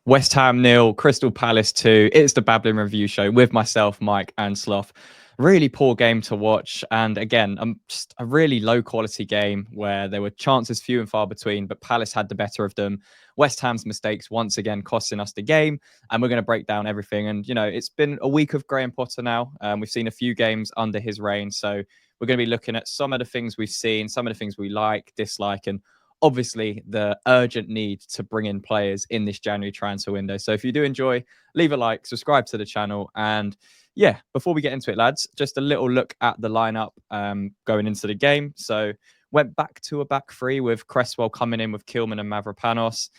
West Ham 0, Crystal Palace 2. It's the Babbling review show with myself, Mike, and Sloth. Really poor game to watch. And again, just a really low quality game where there were chances few and far between, but Palace had the better of them. West Ham's mistakes once again costing us the game. And we're going to break down everything. And, you know, it's been a week of Graham Potter now. We've seen a few games under his reign. So we're going to be looking at some of the things we've seen, some of the things we like, dislike, and obviously the urgent need to bring in players in this January transfer window. So if you do enjoy, leave a like, subscribe to the channel. And yeah, before we get into it, lads, just a little look at the lineup going into the game. So went back to a back three with Cresswell coming in with Kilman and Mavropanos.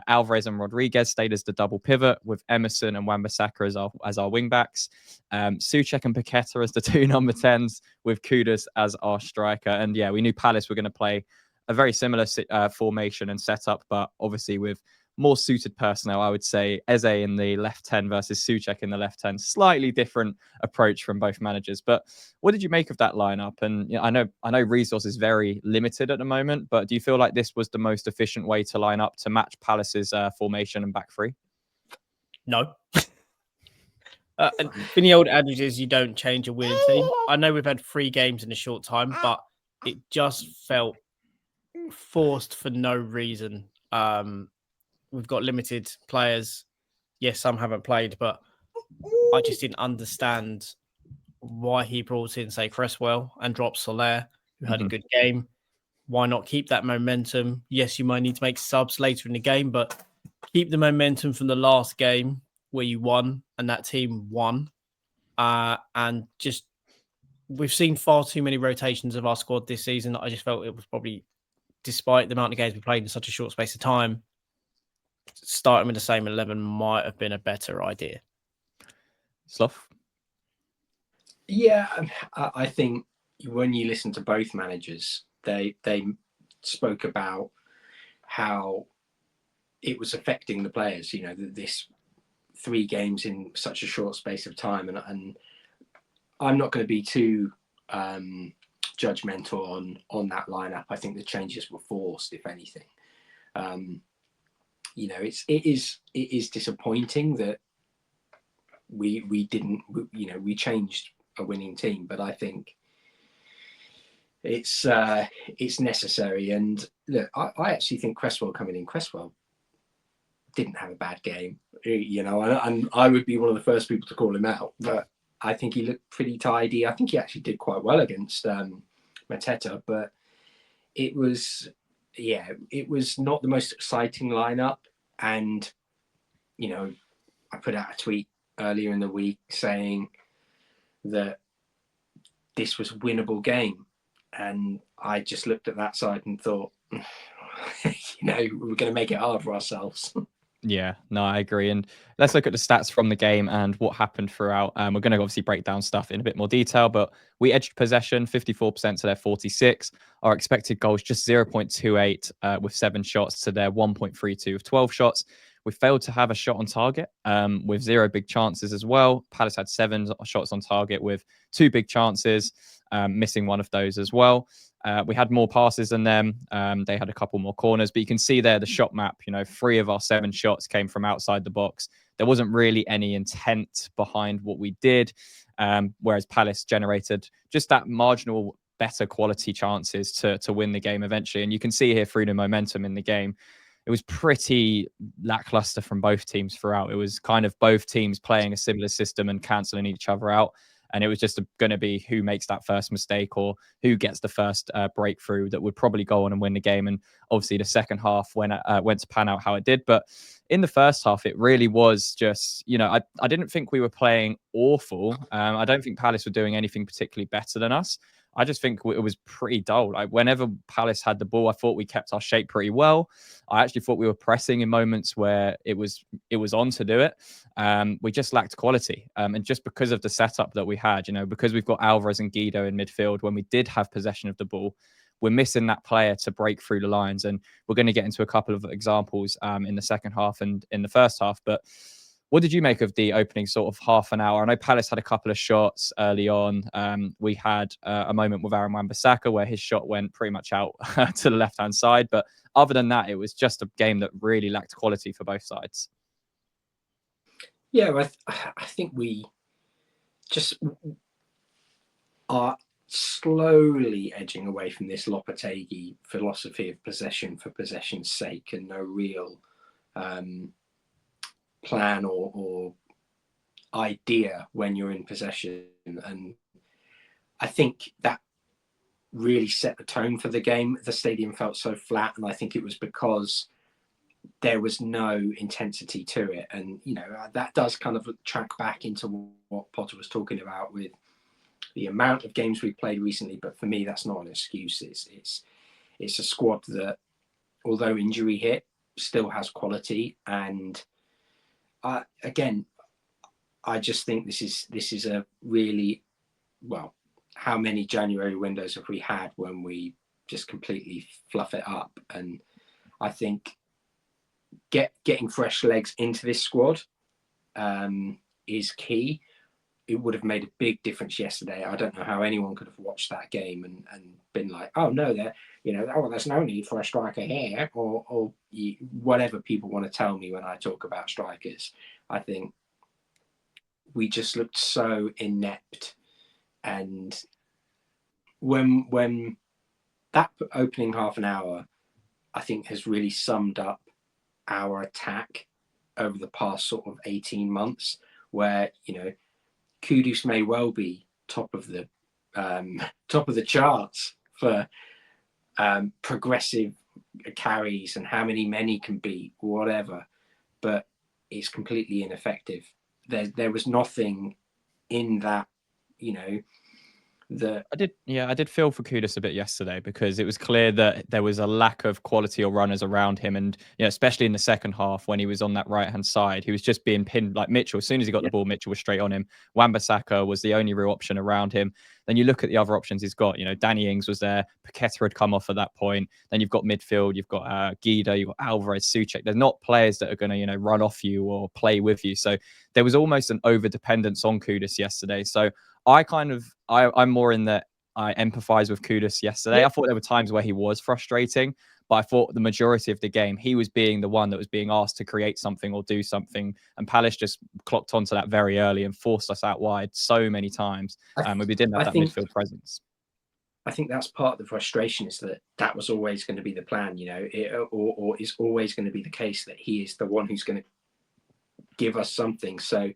Alvarez and Rodriguez stayed as the double pivot with Emerson and Wan-Bissaka as our wing backs. Souček and Paqueta as the two number 10s with Kudus as our striker. And yeah, we knew Palace were going to play a very similar formation and setup, but obviously with more suited personnel. I would say Eze in the left 10 versus Souček in the left 10. Slightly different approach from both managers. But what did you make of that lineup? And you know, I know resource is very limited at the moment, but do you feel like this was the most efficient way to line up to match Palace's formation and back three? No. And in the old adage, you don't change a winning team. I know we've had 3 games in a short time, but it just felt forced for no reason. We've got limited players. Yes, some haven't played, but I just didn't understand why he brought in, say, Cresswell and dropped Soler, who had a good game. Why not keep that momentum? Yes, you might need to make subs later in the game, but keep the momentum from the last game where you won and that team won. And just, we've seen far too many rotations of our squad this season. I just felt it was probably, despite the amount of games we played in such a short space of time, starting with the same 11 might have been a better idea. Sloth? Yeah, I think when you listen to both managers, they spoke about how it was affecting the players, you know, this 3 games in such a short space of time. And I'm not going to be too judgmental on that lineup. I think the changes were forced, if anything. You know, it is disappointing that we didn't, you know, we changed a winning team, but I think it's necessary. And look, I actually think Cresswell coming in, Cresswell didn't have a bad game, you know, and I would be one of the first people to call him out, but I think he looked pretty tidy. I think he actually did quite well against Mateta, but it was not the most exciting lineup. And, you know, I put out a tweet earlier in the week saying that this was a winnable game. And I just looked at that side and thought, you know, we're going to make it hard for ourselves. Yeah, no, I agree. And let's look at the stats from the game and what happened throughout. We're going to obviously break down stuff in a bit more detail, but we edged possession 54% to their 46. Our expected goals just 0.28 with 7 shots to their 1.32 with 12 shots. We failed to have a shot on target with 0 big chances as well. Palace had 7 shots on target with 2 big chances, missing one of those as well. We had more passes than them. They had a couple more corners, but you can see there the shot map, you know, 3 of our 7 shots came from outside the box. There wasn't really any intent behind what we did, whereas Palace generated just that marginal better quality chances to win the game eventually. And you can see here through the momentum in the game, it was pretty lackluster from both teams throughout. It was kind of both teams playing a similar system and cancelling each other out. And it was just going to be who makes that first mistake or who gets the first breakthrough that would probably go on and win the game. And obviously the second half went to pan out how it did. But in the first half, it really was just, you know, I didn't think we were playing awful. I don't think Palace were doing anything particularly better than us. I just think it was pretty dull. Like whenever Palace had the ball, I thought we kept our shape pretty well. I actually thought we were pressing in moments where it was on to do it. We just lacked quality. And just because of the setup that we had, you know, because we've got Alvarez and Guido in midfield, when we did have possession of the ball, we're missing that player to break through the lines. And we're going to get into a couple of examples in the second half and in the first half. But what did you make of the opening sort of half an hour? I know Palace had a couple of shots early on. We had a moment with Aaron Wan-Bissaka where his shot went pretty much out to the left-hand side. But other than that, it was just a game that really lacked quality for both sides. Yeah, I think we just are slowly edging away from this Lopetegui philosophy of possession for possession's sake and no real plan or idea when you're in possession. And I think that really set the tone for the game. The stadium felt so flat, and I think it was because there was no intensity to it. And that does kind of track back into what Potter was talking about with the amount of games we've played recently. But for me, that's not an excuse. It's a squad that, although injury hit, still has quality. And again, I just think this is a really, well, how many January windows have we had when we just completely fluff it up? And I think getting fresh legs into this squad is key. It would have made a big difference yesterday. I don't know how anyone could have watched that game and been like, oh no, there's no need for a striker here, or whatever people want to tell me when I talk about strikers. I think we just looked so inept. And when that opening half an hour, I think, has really summed up our attack over the past sort of 18 months, where Kudus may well be top of the charts for progressive carries and how many men he can beat, whatever, but it's completely ineffective. There was nothing in that, I did feel for Kudus a bit yesterday, because it was clear that there was a lack of quality or runners around him, and especially in the second half when he was on that right hand side, he was just being pinned like Mitchell. As soon as he got the ball, Mitchell was straight on him. Wan-Bissaka was the only real option around him. Then you look at the other options he's got. Danny Ings was there, Paqueta had come off at that point. Then you've got midfield, you've got Guido, you've got Alvarez, Souček. There's not players that are going to run off you or play with you. So there was almost an over dependence on Kudus yesterday. So I'm more in that I empathize with Kudus yesterday. I thought there were times where he was frustrating, but I thought the majority of the game, he was being the one that was being asked to create something or do something. And Palace just clocked onto that very early and forced us out wide so many times. We didn't have that midfield presence. I think that's part of the frustration, is that was always going to be the plan, or is always going to be the case, that he is the one who's going to give us something. So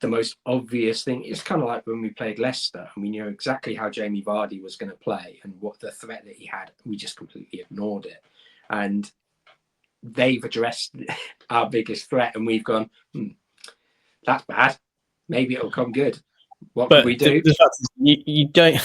the most obvious thing is kind of like when we played Leicester and we knew exactly how Jamie Vardy was going to play and what the threat that he had. We just completely ignored it. And they've addressed our biggest threat, and we've gone, that's bad. Maybe it'll come good. What can we do? You don't.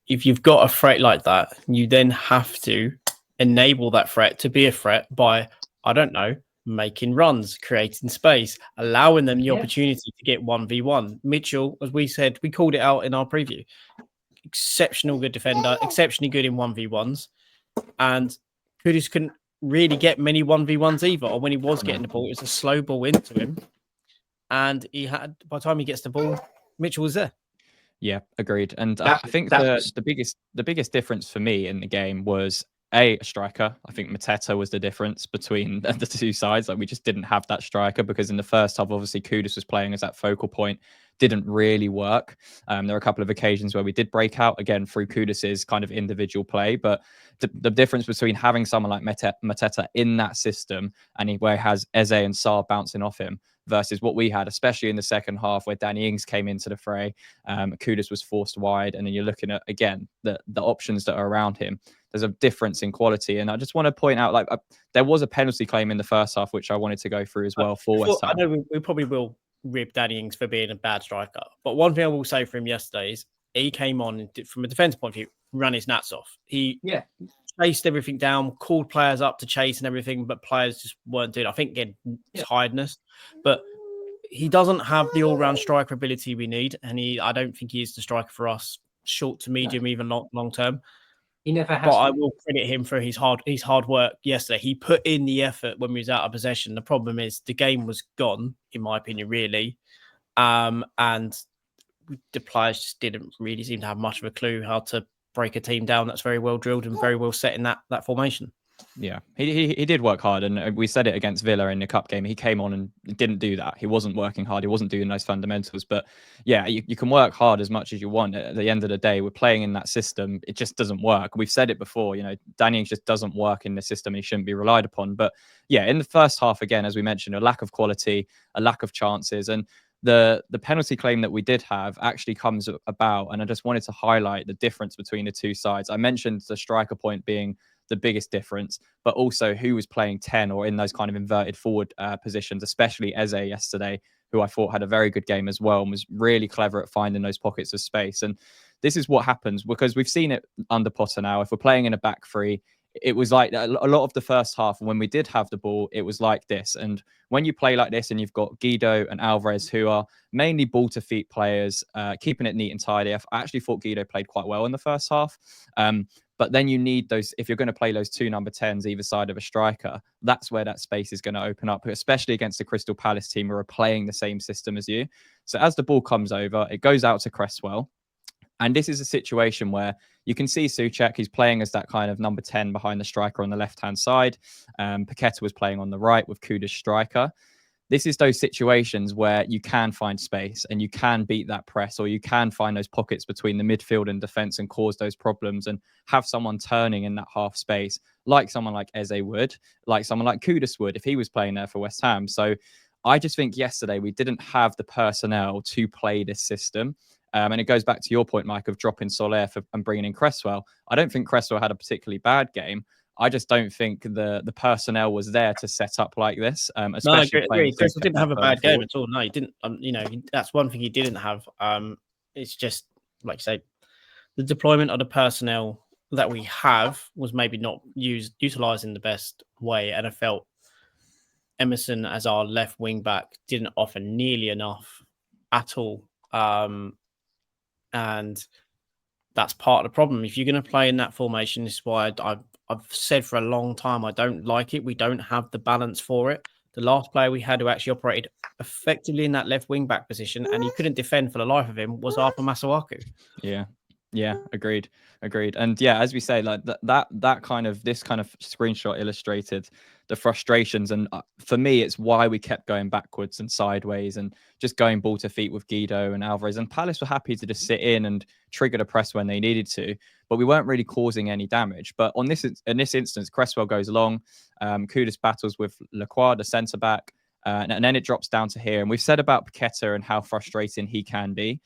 If you've got a threat like that, you then have to enable that threat to be a threat by, I don't know, making runs, creating space, allowing them the opportunity to get 1v1. Mitchell, as we said, we called it out in our preview, exceptional good defender, exceptionally good in 1v1s. And Kudus couldn't really get many 1v1s either. Or when he was getting the ball, it was a slow ball into him. And by the time he gets the ball, Mitchell was there. Yeah, agreed. And I think the biggest difference for me in the game was a striker. I think Mateta was the difference between the two sides. Like, we just didn't have that striker, because in the first half, obviously Kudus was playing as that focal point, didn't really work. There were a couple of occasions where we did break out, again, through Kudus's kind of individual play. But the difference between having someone like Mateta in that system, and where he has Eze and Sarr bouncing off him, versus what we had, especially in the second half, where Danny Ings came into the fray, Kudus was forced wide, and then you're looking at, again, the options that are around him. There's a difference in quality. And I just want to point out, there was a penalty claim in the first half, which I wanted to go through as well for West Ham. I know we probably will rib Danny Ings for being a bad striker, but one thing I will say for him yesterday is he came on from a defensive point of view, ran his nuts off. He chased everything down, called players up to chase and everything, but players just weren't doing it. I think again, tiredness, but he doesn't have the all-round striker ability we need, and I don't think he is the striker for us, short to medium, even long term. He never has. But I will credit him for his hard work yesterday. He put in the effort when we was out of possession. The problem is the game was gone, in my opinion, really. And the players just didn't really seem to have much of a clue how to break a team down that's very well drilled and very well set in that formation. Yeah, he did work hard, and we said it against Villa in the cup game. He came on and didn't do that. He wasn't working hard. He wasn't doing those fundamentals. But yeah, you can work hard as much as you want. At the end of the day, we're playing in that system. It just doesn't work. We've said it before. Danny Ings just doesn't work in the system. He shouldn't be relied upon. But yeah, in the first half, again, as we mentioned, a lack of quality, a lack of chances, and the penalty claim that we did have actually comes about. And I just wanted to highlight the difference between the two sides. I mentioned the striker point being the biggest difference, but also who was playing 10 or in those kind of inverted forward positions, especially Eze yesterday, who I thought had a very good game as well and was really clever at finding those pockets of space. And this is what happens because we've seen it under Potter now. If we're playing in a back three, it was like a lot of the first half. When we did have the ball, it was like this. And when you play like this and you've got Guido and Alvarez, who are mainly ball to feet players, keeping it neat and tidy. I actually thought Guido played quite well in the first half. But then you need those, if you're going to play those two number 10s either side of a striker, that's where that space is going to open up, especially against the Crystal Palace team who are playing the same system as you. So as the ball comes over, it goes out to Cresswell. And this is a situation where you can see Souček, he's playing as that kind of number 10 behind the striker on the left-hand side. Paqueta was playing on the right with Kuda's striker. This is those situations where you can find space and you can beat that press, or you can find those pockets between the midfield and defense and cause those problems and have someone turning in that half space, like someone like Eze would, like someone like Kudus would if he was playing there for West Ham. So I just think yesterday we didn't have the personnel to play this system. And it goes back to your point, Mike, of dropping Soler and bringing in Cresswell. I don't think Cresswell had a particularly bad game. I just don't think the personnel was there to set up like this. Especially no, I agree. Cresswell didn't have a bad game at all. No, he didn't. That's one thing he didn't have. It's just, like you say, the deployment of the personnel that we have was maybe not utilised in the best way. And I felt Emerson as our left wing back didn't offer nearly enough at all. And that's part of the problem. If you're going to play in that formation, this is why I've said for a long time I don't like it. We don't have the balance for it. The last player we had who actually operated effectively in that left wing back position and he couldn't defend for the life of him was Arthur Masuaku. Yeah, agreed. And yeah, as we say, like this kind of screenshot illustrated the frustrations. And for me, it's why we kept going backwards and sideways and just going ball to feet with Guido and Alvarez. And Palace were happy to just sit in and trigger the press when they needed to, but we weren't really causing any damage. But in this instance, Cresswell goes long. Kudus battles with Lacroix, the centre back, and then it drops down to here. And we've said about Paqueta and how frustrating he can be.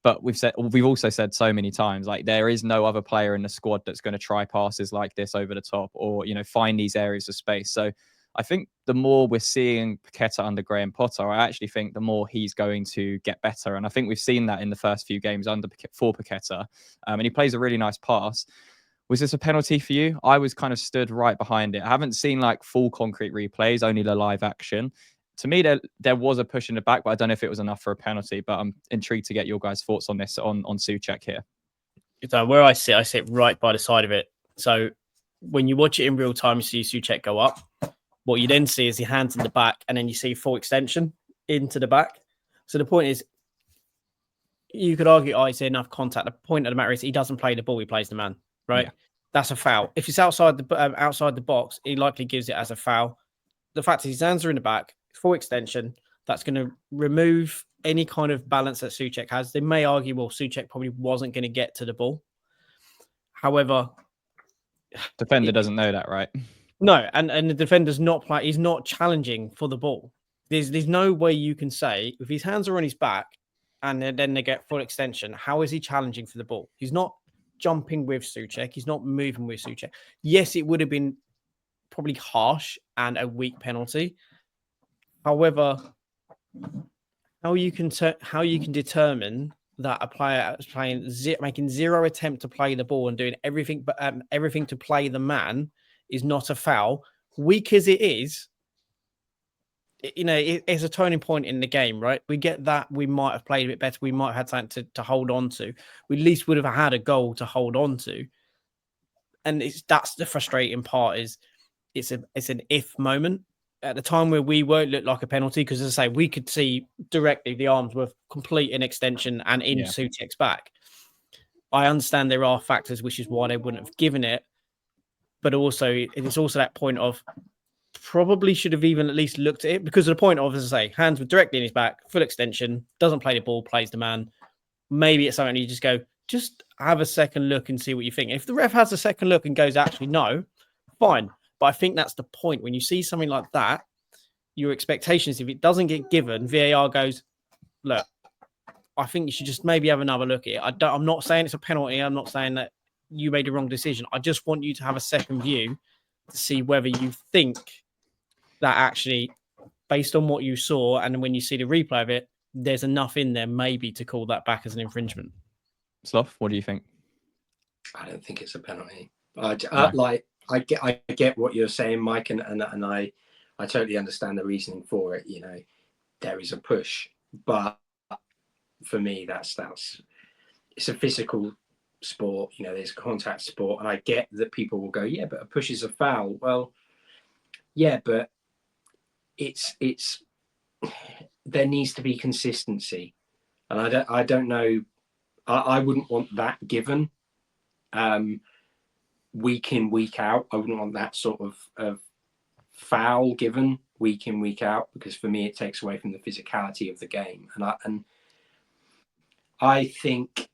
But we've also said so many times, like there is no other player in the squad that's going to try passes like this over the top or, find these areas of space. So I think the more we're seeing Paqueta under Graham Potter, I actually think the more he's going to get better. And I think we've seen that in the first few games for Paqueta. And he plays a really nice pass. Was this a penalty for you? I was kind of stood right behind it. I haven't seen like full concrete replays, only the live action. To me, there was a push in the back, but I don't know if it was enough for a penalty. But I'm intrigued to get your guys' thoughts on this on Souček here. So where I sit right by the side of it. So when you watch it in real time, you see Souček go up. What you then see is your hands in the back, and then you see full extension into the back. So the point is, you could argue, he's enough contact. The point of the matter is, he doesn't play the ball; he plays the man. Right? Yeah. That's a foul. If it's outside the box, he likely gives it as a foul. The fact is, his hands are in the back. Full extension, that's going to remove any kind of balance that Souček has. They may argue, well, Souček probably wasn't going to get to the ball. However, defender doesn't know that, right? No, and the defender's not play. He's not challenging for the ball. There's no way you can say if his hands are on his back and then they get full extension, how is he challenging for the ball? He's not jumping with Souček. He's not moving with Souček. Yes, it would have been probably harsh and a weak penalty. However, how you can determine that a player is making zero attempt to play the ball and doing everything to play the man is not a foul, weak as it is, it's a turning point in the game, right? We get that we might have played a bit better. We might have had something to hold on to. We at least would have had a goal to hold on to. And that's the frustrating part is it's an if moment. At the time where we won't look like a penalty, because as I say, we could see directly the arms were complete in extension and in Souček's back. I understand there are factors, which is why they wouldn't have given it. but also it's also that point of probably should have even at least looked at it, because of the point of, as I say, hands were directly in his back, full extension, doesn't play the ball, plays the man. Maybe it's something you just go, just have a second look and see what you think. If the ref has a second look and goes, actually, no, fine. But I think that's the point. When you see something like that, your expectations, if it doesn't get given, VAR goes, look, I think you should just maybe have another look at it. I'm not saying it's a penalty. I'm not saying that you made the wrong decision. I just want you to have a second view to see whether you think that actually, based on what you saw, and when you see the replay of it, there's enough in there maybe to call that back as an infringement. Sloth, what do you think? I don't think it's a penalty. I get what you're saying, Mike, and I totally understand the reasoning for it. You know, there is a push, but for me, that's it's a physical sport. You know, there's contact sport, and I get that people will go, yeah, but a push is a foul. Well, yeah, but it's there needs to be consistency, and I don't know. I wouldn't want that given week in, week out. I wouldn't want that sort of foul given week in, week out, because for me it takes away from the physicality of the game. And I think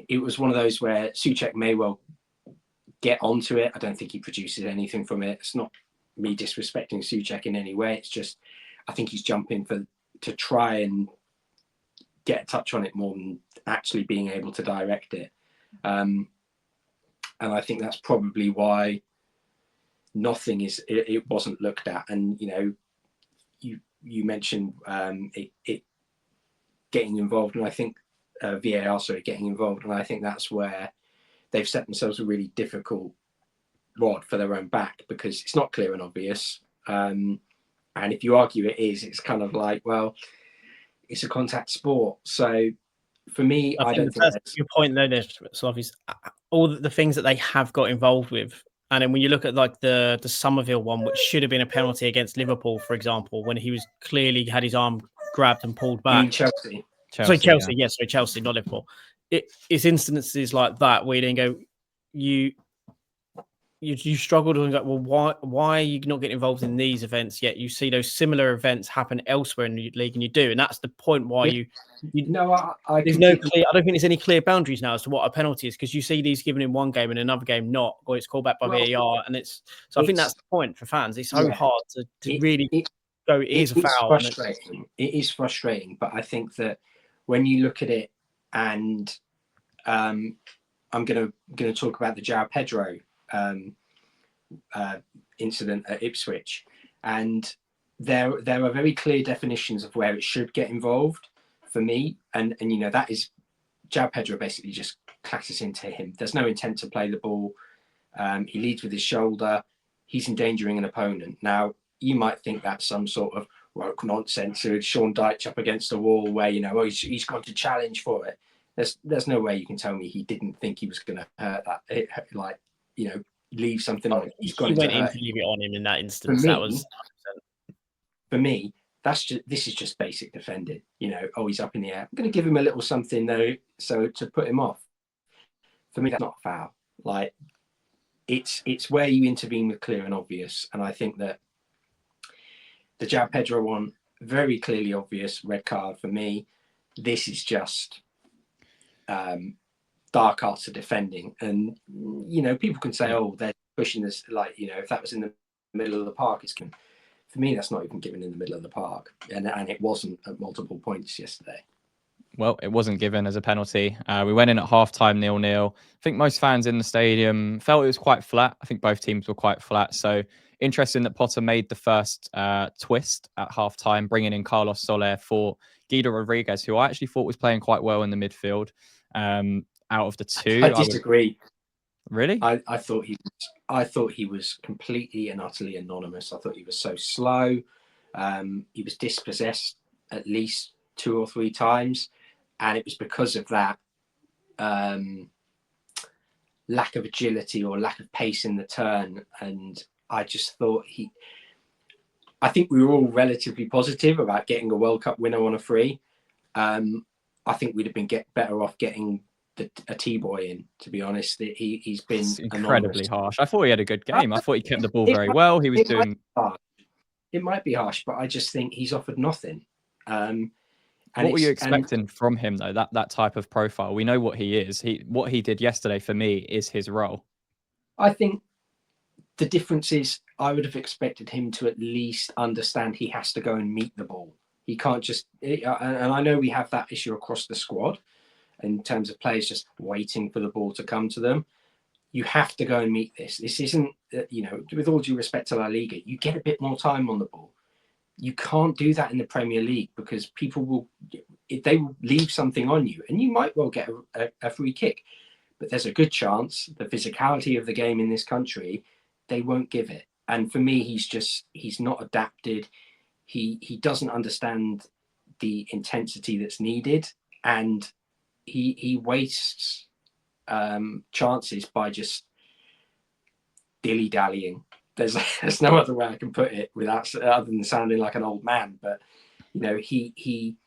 it was one of those where Souček may well get onto it. I don't think he produces anything from it. It's not me disrespecting Souček in any way. It's just I think he's jumping to try and get a touch on it more than actually being able to direct it. And I think that's probably why it wasn't looked at. And, you know, you mentioned it getting involved, and I think VAR getting involved, and I think that's where they've set themselves a really difficult rod for their own back, because it's not clear and obvious. And if you argue it is, it's kind of like, well, it's a contact sport. So for me, I don't think that's your point though. So obviously, all the things that they have got involved with, and then when you look at like the Somerville one, which should have been a penalty against Liverpool, for example, when he was clearly had his arm grabbed and pulled back. You mean Chelsea? Sorry, Chelsea. Yes, sorry, Chelsea, not Liverpool. It's instances like that where you then go, you struggle to go, well, why are you not getting involved in these events yet? You see those similar events happen elsewhere in the league, and you do, and that's the point why you no, there's no clear. I don't think there's any clear boundaries now as to what a penalty is, because you see these given in one game and another game not, or it's called back by VAR, and I think that's the point for fans. It's so hard to really go. It is a foul. Frustrating. It is frustrating, but I think that when you look at it, and I'm going to talk about the João Pedro incident at Ipswich, and there are very clear definitions of where it should get involved for me, and you know, that is João Pedro basically just classes into him. There's no intent to play the ball. He leads with his shoulder. He's endangering an opponent. Now you might think that's some sort of woke nonsense, or Sean Dyche up against a wall where, you know, he's got to challenge for it. There's no way you can tell me he didn't think he was going to hurt that. Like, you know, leave something on it. He went in to leave it on him in that instance. For me, this is just basic defending. You know, he's up in the air. I'm going to give him a little something though, so to put him off. For me, that's not a foul. Like, it's where you intervene with clear and obvious. And I think that the João Pedro one, very clearly obvious red card for me. This is just dark arts of defending. And, you know, people can say, oh, they're pushing this, like, you know, if that was in the middle of the park, it's good. For me, that's not even given in the middle of the park. And it wasn't at multiple points yesterday. Well, it wasn't given as a penalty. We went in at halftime 0-0. I think most fans in the stadium felt it was quite flat. I think both teams were quite flat. So interesting that Potter made the first twist at halftime, bringing in Carlos Soler for Guido Rodriguez, who I actually thought was playing quite well in the midfield. Out of the two, I disagree. Really? I thought he was completely and utterly anonymous. I thought he was so slow. He was dispossessed at least 2 or 3 times, and it was because of that lack of agility or lack of pace in the turn. And I just thought I think we were all relatively positive about getting a World Cup winner on a free. I think we'd have been better off getting a T-boy in, to be honest. He's been It's incredibly harsh. I thought he had a good I- game. I thought he kept the ball it very might- well. He was it might doing. be harsh. It might be harsh, but I just think he's offered nothing. And What were you it's- and expecting from him though? That type of profile. We know what he is. What he did yesterday for me is his role. I think the difference is I would have expected him to at least understand he has to go and meet the ball. He can't just, and I know we have that issue across the squad in terms of players just waiting for the ball to come to them. You have to go and meet this. This isn't, with all due respect to La Liga, you get a bit more time on the ball. You can't do that in the Premier League because people will, they will leave something on you and you might well get a free kick. But there's a good chance the physicality of the game in this country, they won't give it. And for me, he's not adapted. He doesn't understand the intensity that's needed, and he wastes chances by just dilly dallying. There's no other way I can put it without other than sounding like an old man. But he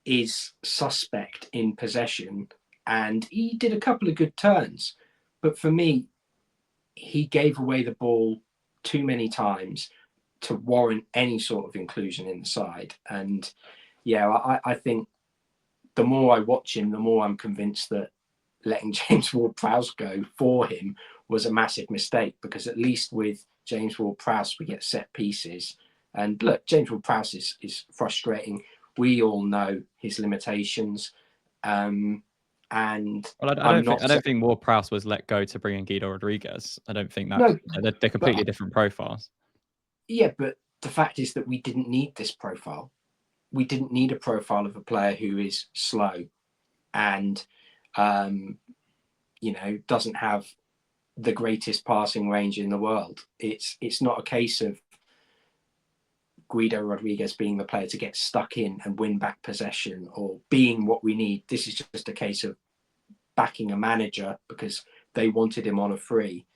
is suspect in possession, and he did a couple of good turns, but for me, he gave away the ball too many times to warrant any sort of inclusion in the side. And I think the more I watch him, the more I'm convinced that letting James Ward-Prowse go for him was a massive mistake, because at least with James Ward-Prowse, we get set pieces. And look, James Ward-Prowse is frustrating. We all know his limitations. And Well, I don't think Ward-Prowse was let go to bring in Guido Rodriguez. I don't think that. No, they're completely different profiles. Yeah, but the fact is that we didn't need this profile. We didn't need a profile of a player who is slow and, doesn't have the greatest passing range in the world. It's not a case of Guido Rodriguez being the player to get stuck in and win back possession or being what we need. This is just a case of backing a manager because they wanted him on a free.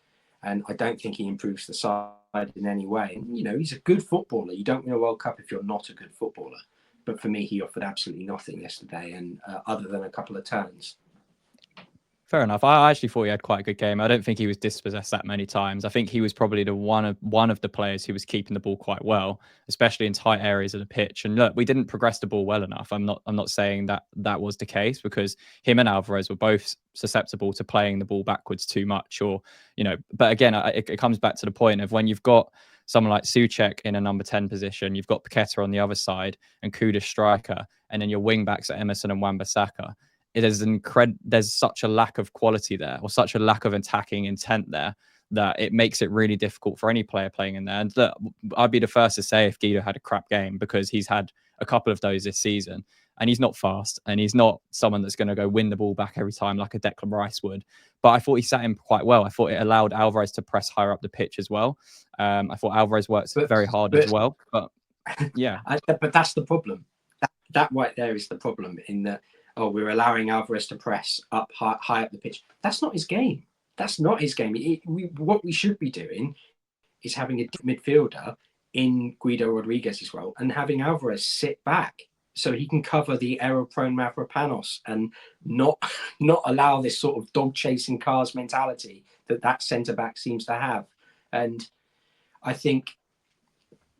And I don't think he improves the side in any way. He's a good footballer. You don't win a World Cup if you're not a good footballer. But for me, he offered absolutely nothing yesterday, and other than a couple of turns. Fair enough. I actually thought he had quite a good game. I don't think he was dispossessed that many times. I think he was probably the one of the players who was keeping the ball quite well, especially in tight areas of the pitch. And look, we didn't progress the ball well enough. I'm not saying that was the case, because him and Alvarez were both susceptible to playing the ball backwards too much, but again, it comes back to the point of when you've got someone like Souček in a number 10 position, you've got Paqueta on the other side and Kuda striker, and then your wing backs are Emerson and Wan-Bissaka. There's such a lack of quality there, or such a lack of attacking intent there, that it makes it really difficult for any player playing in there. And look, I'd be the first to say if Guido had a crap game, because he's had a couple of those this season, and he's not fast, and he's not someone that's going to go win the ball back every time like a Declan Rice would. But I thought he sat in quite well. I thought it allowed Alvarez to press higher up the pitch as well. I thought Alvarez worked very hard as well. But yeah, but that's the problem. That right there is the problem, in that we're allowing Alvarez to press up high up the pitch. That's not his game. That's not his game. What we should be doing is having a midfielder in Guido Rodriguez's role and having Alvarez sit back so he can cover the error-prone Mavropanos and not allow this sort of dog chasing cars mentality that centre back seems to have. And I think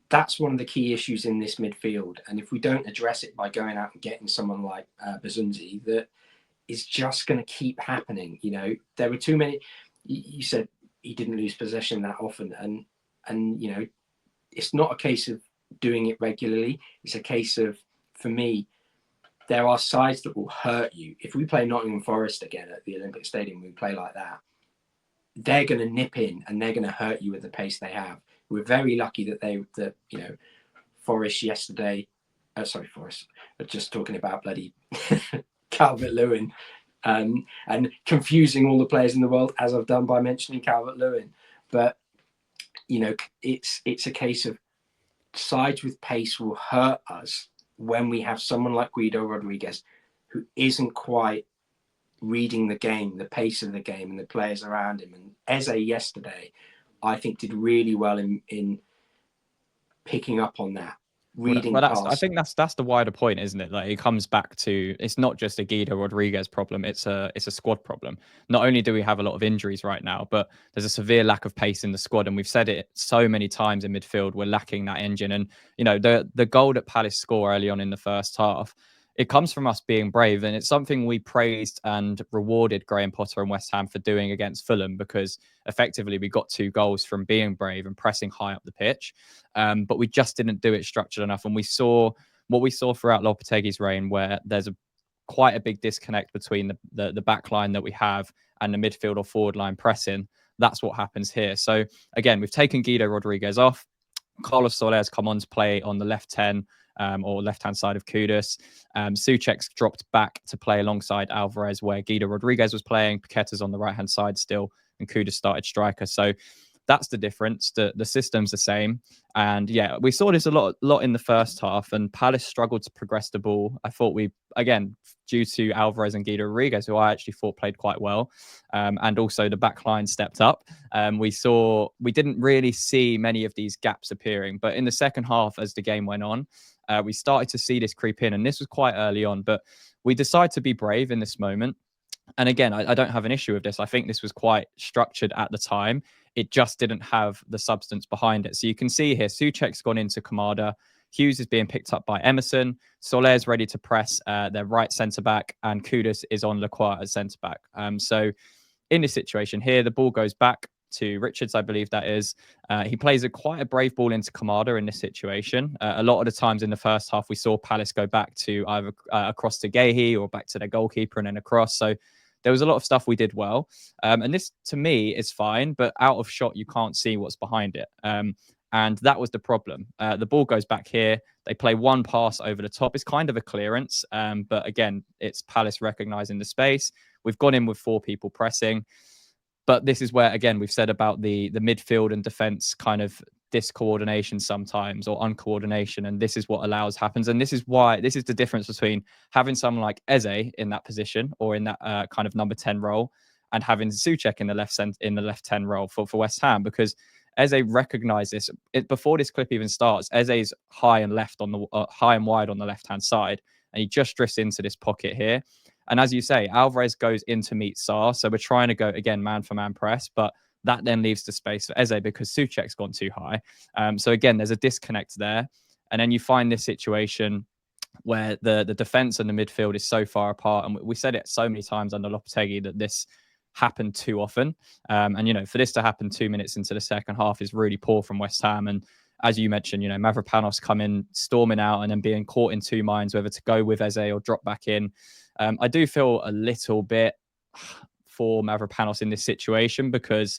that's one of the key issues in this midfield. And if we don't address it by going out and getting someone like Bazunzi, that is just going to keep happening. There were too many. You said he didn't lose possession that often, and it's not a case of doing it regularly. It's a case of, for me, there are sides that will hurt you. If we play Nottingham Forest again at the Olympic Stadium, we play like that, they're going to nip in and they're going to hurt you with the pace they have. We're very lucky that Forest yesterday. Forest. Just talking about bloody Calvert-Lewin, and confusing all the players in the world, as I've done by mentioning Calvert-Lewin. But it's a case of sides with pace will hurt us when we have someone like Guido Rodriguez who isn't quite reading the game, the pace of the game, and the players around him. And Eze yesterday, I think, did really well in picking up on that reading Well, I past. think that's the wider point, isn't it? Like, it comes back to, it's not just a Guido Rodriguez problem; it's a squad problem. Not only do we have a lot of injuries right now, but there's a severe lack of pace in the squad, and we've said it so many times in midfield. We're lacking that engine, and the goal that Palace score early on in the first half, it comes from us being brave, and it's something we praised and rewarded Graham Potter and West Ham for doing against Fulham, because effectively we got 2 goals from being brave and pressing high up the pitch. But we just didn't do it structured enough. And we saw what we saw throughout Lopetegui's reign, where there's quite a big disconnect between the back line that we have and the midfield or forward line pressing. That's what happens here. So again, we've taken Guido Rodriguez off. Carlos Soler's come on to play on the left 10, or left-hand side of Kudus. Souček's dropped back to play alongside Alvarez, where Guido Rodriguez was playing. Paqueta's on the right-hand side still, and Kudus started striker. So that's the difference. The system's the same. And yeah, we saw this a lot in the first half, and Palace struggled to progress the ball. I thought again, due to Alvarez and Guido Rodriguez, who I actually thought played quite well, and also the back line stepped up. We didn't really see many of these gaps appearing, but in the second half, as the game went on, we started to see this creep in, and this was quite early on, but we decided to be brave in this moment. And again, I don't have an issue with this. I think this was quite structured at the time. It just didn't have the substance behind it. So you can see here, Souček's gone into Kamada. Hughes is being picked up by Emerson. Soler's ready to press their right centre-back, and Kudus is on Lacroix as centre-back. So in this situation here, the ball goes back to Richards, I believe that is. He plays quite a brave ball into Kamada in this situation. A lot of the times in the first half, we saw Palace go back to either across to Gahey or back to their goalkeeper and then across. So there was a lot of stuff we did well. And this, to me, is fine, but out of shot, you can't see what's behind it. And that was the problem. The ball goes back here. They play one pass over the top. It's kind of a clearance. But again, it's Palace recognising the space. We've gone in with 4 people pressing. But this is where, again, we've said about the midfield and defence kind of discoordination sometimes, or uncoordination, and this is what happens. And this is the difference between having someone like Eze in that position, or in that kind of number 10 role, and having Souček in the left 10 role for West Ham, because Eze recognised this before this clip even starts. Eze's high and wide on the left hand side, and he just drifts into this pocket here. And as you say, Alvarez goes in to meet Sarr. So we're trying to go, again, man-for-man press, but that then leaves the space for Eze because Souček's gone too high. So again, there's a disconnect there. And then you find this situation where the defence and the midfield is so far apart. And we said it so many times under Lopetegui that this happened too often. And, for this to happen 2 minutes into the second half is really poor from West Ham. And as you mentioned, Mavropanos coming storming out and then being caught in 2 minds whether to go with Eze or drop back in. I do feel a little bit for Mavropanos in this situation because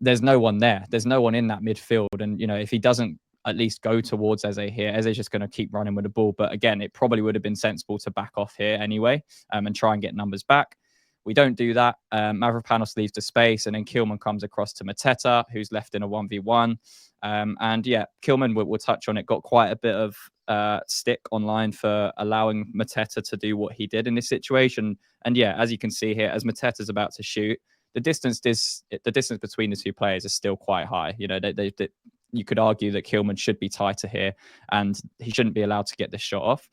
there's no one there. There's no one in that midfield. And, if he doesn't at least go towards Eze here, Eze's just going to keep running with the ball. But again, it probably would have been sensible to back off here anyway, and try and get numbers back. We don't do that. Mavropanos leaves the space, and then Kilman comes across to Mateta, who's left in a 1v1. And yeah, Kilman, we'll touch on it, got quite a bit of stick online for allowing Mateta to do what he did in this situation. And yeah, as you can see here, as Mateta's about to shoot, the distance between the 2 players is still quite high. You could argue that Kilman should be tighter here, and he shouldn't be allowed to get this shot off.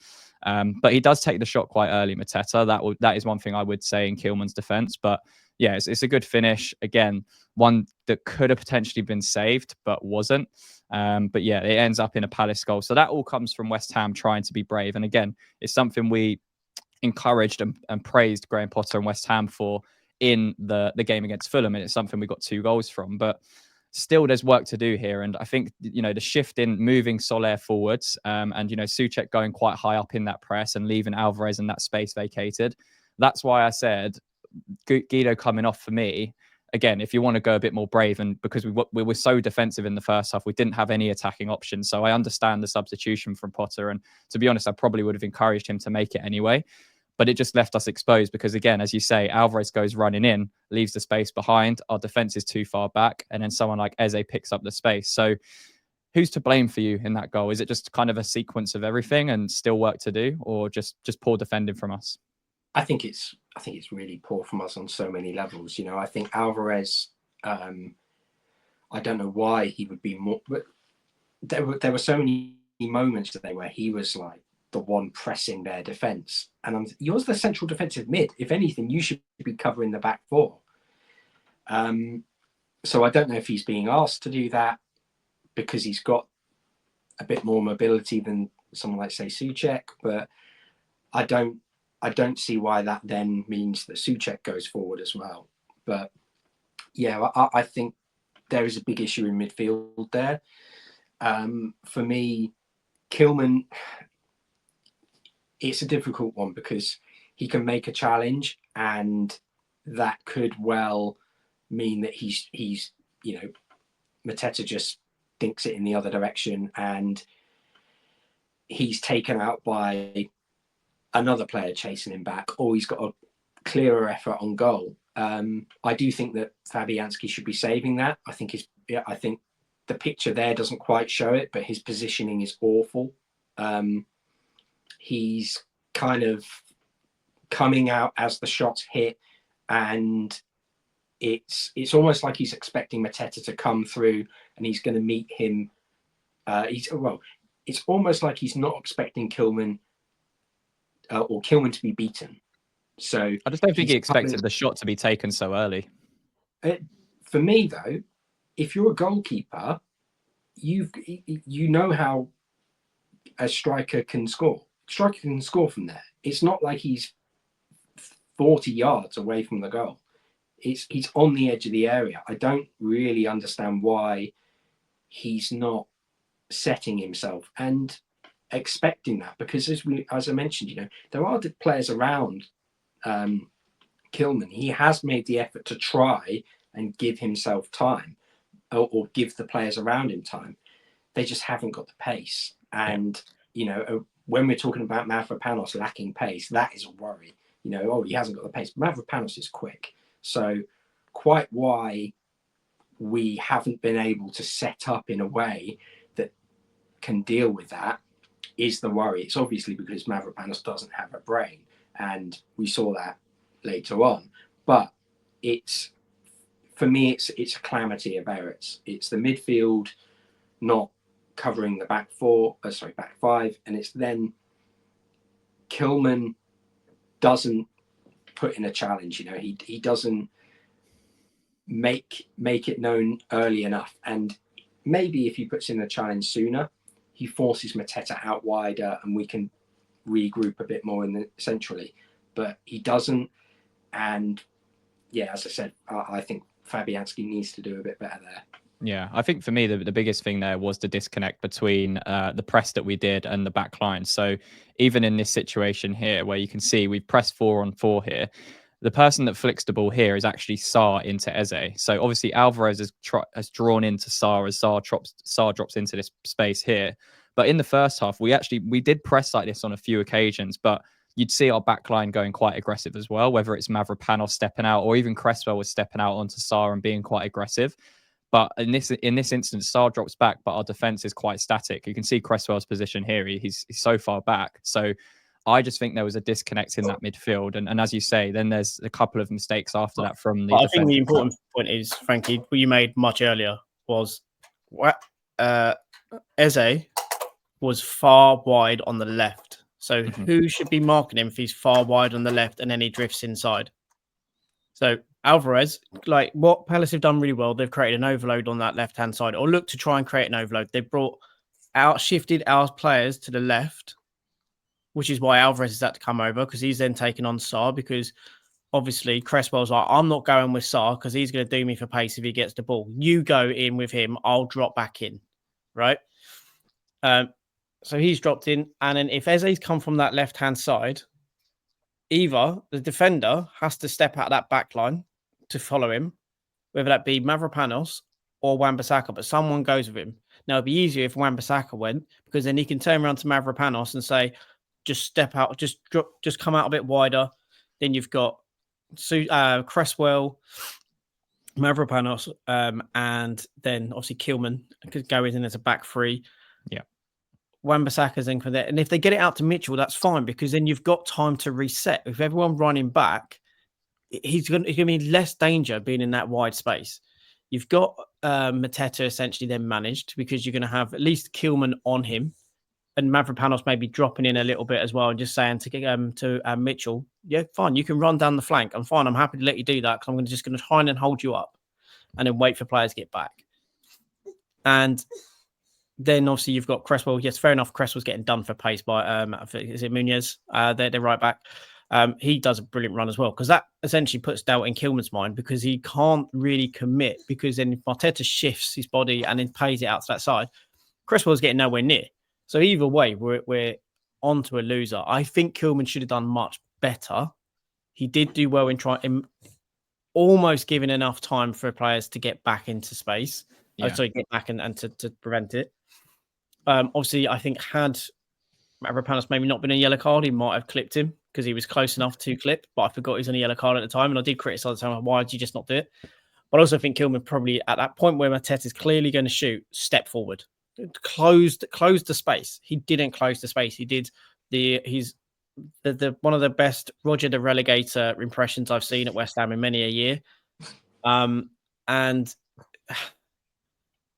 But he does take the shot quite early, Mateta. That is one thing I would say in Kilman's defense. But yeah, it's a good finish. Again, one that could have potentially been saved, but wasn't. But yeah, it ends up in a Palace goal. So that all comes from West Ham trying to be brave. And again, it's something we encouraged and praised Graham Potter and West Ham for in the game against Fulham. And it's something we got 2 goals from. But still, there's work to do here. And I think, the shift in moving Soler forwards, and, Souček going quite high up in that press and leaving Alvarez in that space vacated. That's why I said Guido coming off for me. Again, if you want to go a bit more brave, and because we were so defensive in the first half, we didn't have any attacking options. So I understand the substitution from Potter. And to be honest, I probably would have encouraged him to make it anyway. But it just left us exposed because, again, as you say, Alvarez goes running in, leaves the space behind. Our defense is too far back. And then someone like Eze picks up the space. So who's to blame for you in that goal? Is it just kind of a sequence of everything and still work to do, or just poor defending from us? I think it's really poor from us on so many levels. I think Alvarez, I don't know why he would be more, but there were so many moments today where he was like the one pressing their defence. And you're the central defensive mid. If anything, you should be covering the back four. So I don't know if he's being asked to do that because he's got a bit more mobility than someone like, say, Souček, but I don't see why that then means that Souček goes forward as well. But yeah, I think there is a big issue in midfield there. For me, Kilman, it's a difficult one because he can make a challenge, and that could well mean that he's Mateta just thinks it in the other direction and he's taken out by another player chasing him back, or he's got a clearer effort on goal. I do think that Fabianski should be saving that. I think the picture there doesn't quite show it, but his positioning is awful. He's kind of coming out as the shots hit, and it's almost like he's expecting Mateta to come through and he's going to meet him. It's almost like he's not expecting Kilman or Kilman to be beaten. So I just don't think he expected the shot to be taken so early. For me, though, if you're a goalkeeper, you know how a striker can score. Striker can score from there. It's not like he's 40 yards away from the goal. He's on the edge of the area. I don't really understand why he's not setting himself and expecting that, because as I mentioned, there are players around Kilman. He has made the effort to try and give himself time, or give the players around him time. They just haven't got the pace. And when we're talking about Mavropanos lacking pace, that is a worry. He hasn't got the pace. Mavropanos is quick. So quite why we haven't been able to set up in a way that can deal with that is the worry. It's obviously because Mavropanos doesn't have a brain, and we saw that later on. But for me, it's a calamity of errors. It's the midfield not covering the back five, and it's then Kilman doesn't put in a challenge. He doesn't make it known early enough, and maybe if he puts in a challenge sooner, he forces Mateta out wider and we can regroup a bit more centrally, but he doesn't. And yeah, as I said, I think Fabianski needs to do a bit better there. Yeah, I think for me, the biggest thing there was the disconnect between the press that we did and the back line. So even in this situation here, where you can see we've pressed 4-on-4 here, the person that flicks the ball here is actually Sarr into Eze. So obviously Alvarez has drawn into Sarr as Sarr drops into this space here. But in the first half, we did press like this on a few occasions, but you'd see our back line going quite aggressive as well, whether it's Mavropanos stepping out or even Cresswell was stepping out onto Sarr and being quite aggressive. But in this instance, Sarr drops back, but our defense is quite static. You can see Cresswell's position here. He's so far back. So I just think there was a disconnect in that midfield. And as you say, then there's a couple of mistakes after that from the I think the important point is, Frankie, what you made much earlier was Eze was far wide on the left. So who should be marking him if he's far wide on the left and then he drifts inside? So Alvarez, like what Palace have done really well, they've created an overload on that left-hand side, or look to try and create an overload. They've shifted our players to the left, which is why Alvarez has had to come over, because he's then taken on Sarr, because obviously Cresswell's like, I'm not going with Sarr because he's going to do me for pace if he gets the ball. You go in with him, I'll drop back in, right? So he's dropped in, and then if Eze's come from that left-hand side, either the defender has to step out of that back line to follow him, whether that be Mavropanos or Wan-Bissaka, but someone goes with him. Now, it'd be easier if Wan-Bissaka went, because then he can turn around to Mavropanos and say, just step out, just come out a bit wider. Then you've got Cresswell, Mavropanos, and then obviously Kilman could go in as a back three. Yeah. Wan-Bissaka's in for that. And if they get it out to Mitchell, that's fine, because then you've got time to reset. If everyone running back, he's going to be less danger being in that wide space. You've got Mateta essentially then managed, because you're going to have at least Kilman on him. and Mavropanos maybe dropping in a little bit as well and just saying to Mitchell, yeah, fine, you can run down the flank. I'm fine. I'm happy to let you do that because I'm just going to try and hold you up and then wait for players to get back. And then obviously you've got Cresswell. Yes, fair enough. Cresswell's getting done for pace by is it Munoz? They're right back. He does a brilliant run as well because that essentially puts doubt in Kilman's mind because he can't really commit because then if Arteta shifts his body and then plays it out to that side, Cresswell's getting nowhere near. So either way, we're on to a loser. I think Kilman should have done much better. He did do well in almost giving enough time for players to get back into space. Yeah. Get back and to prevent it. Obviously, I think had Mavropanos maybe not been a yellow card, he might have clipped him because he was close enough to clip. But I forgot he was on a yellow card at the time, and I did criticise the time. Why did you just not do it? But I also think Kilman probably at that point where Mateta is clearly going to shoot, step forward. Closed the space. He didn't close the space. He did he's the one of the best Roger the Relegator impressions I've seen at West Ham in many a year. And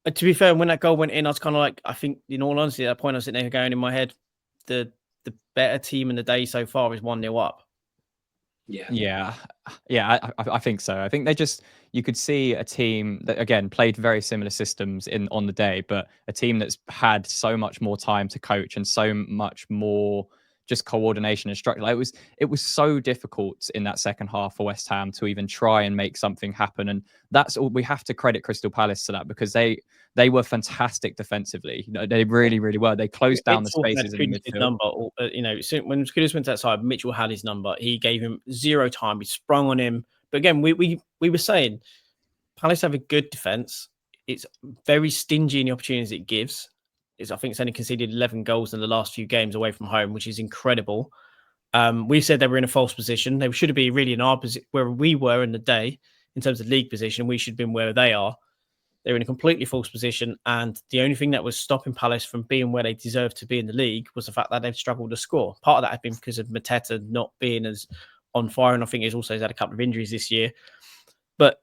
to be fair, when that goal went in, I was kind of like, I think in all honesty, at that point I was sitting there going in my head, the better team in the day so far is 1-0 up. Yeah, I think so. I think you could see a team that again played very similar systems on the day, but a team that's had so much more time to coach and so much more just coordination and structure. Like it was so difficult in that second half for West Ham to even try and make something happen, and that's all we have to credit Crystal Palace to that because they were fantastic defensively. You know, they really were. They closed down the spaces in the midfield. Number, when Kudus went outside, Mitchell had his number. He gave him zero time. He sprung on him. But again, we were saying Palace have a good defense. It's very stingy in the opportunities it gives. I think it's only conceded 11 goals in the last few games away from home, which is incredible. We said they were in a false position. They should be really in our position where we were in the day in terms of league position. We should have been where they are. They're in a completely false position. And the only thing that was stopping Palace from being where they deserve to be in the league was the fact that they've struggled to score. Part of that had been because of Mateta not being as on fire. And I think he's also had a couple of injuries this year. But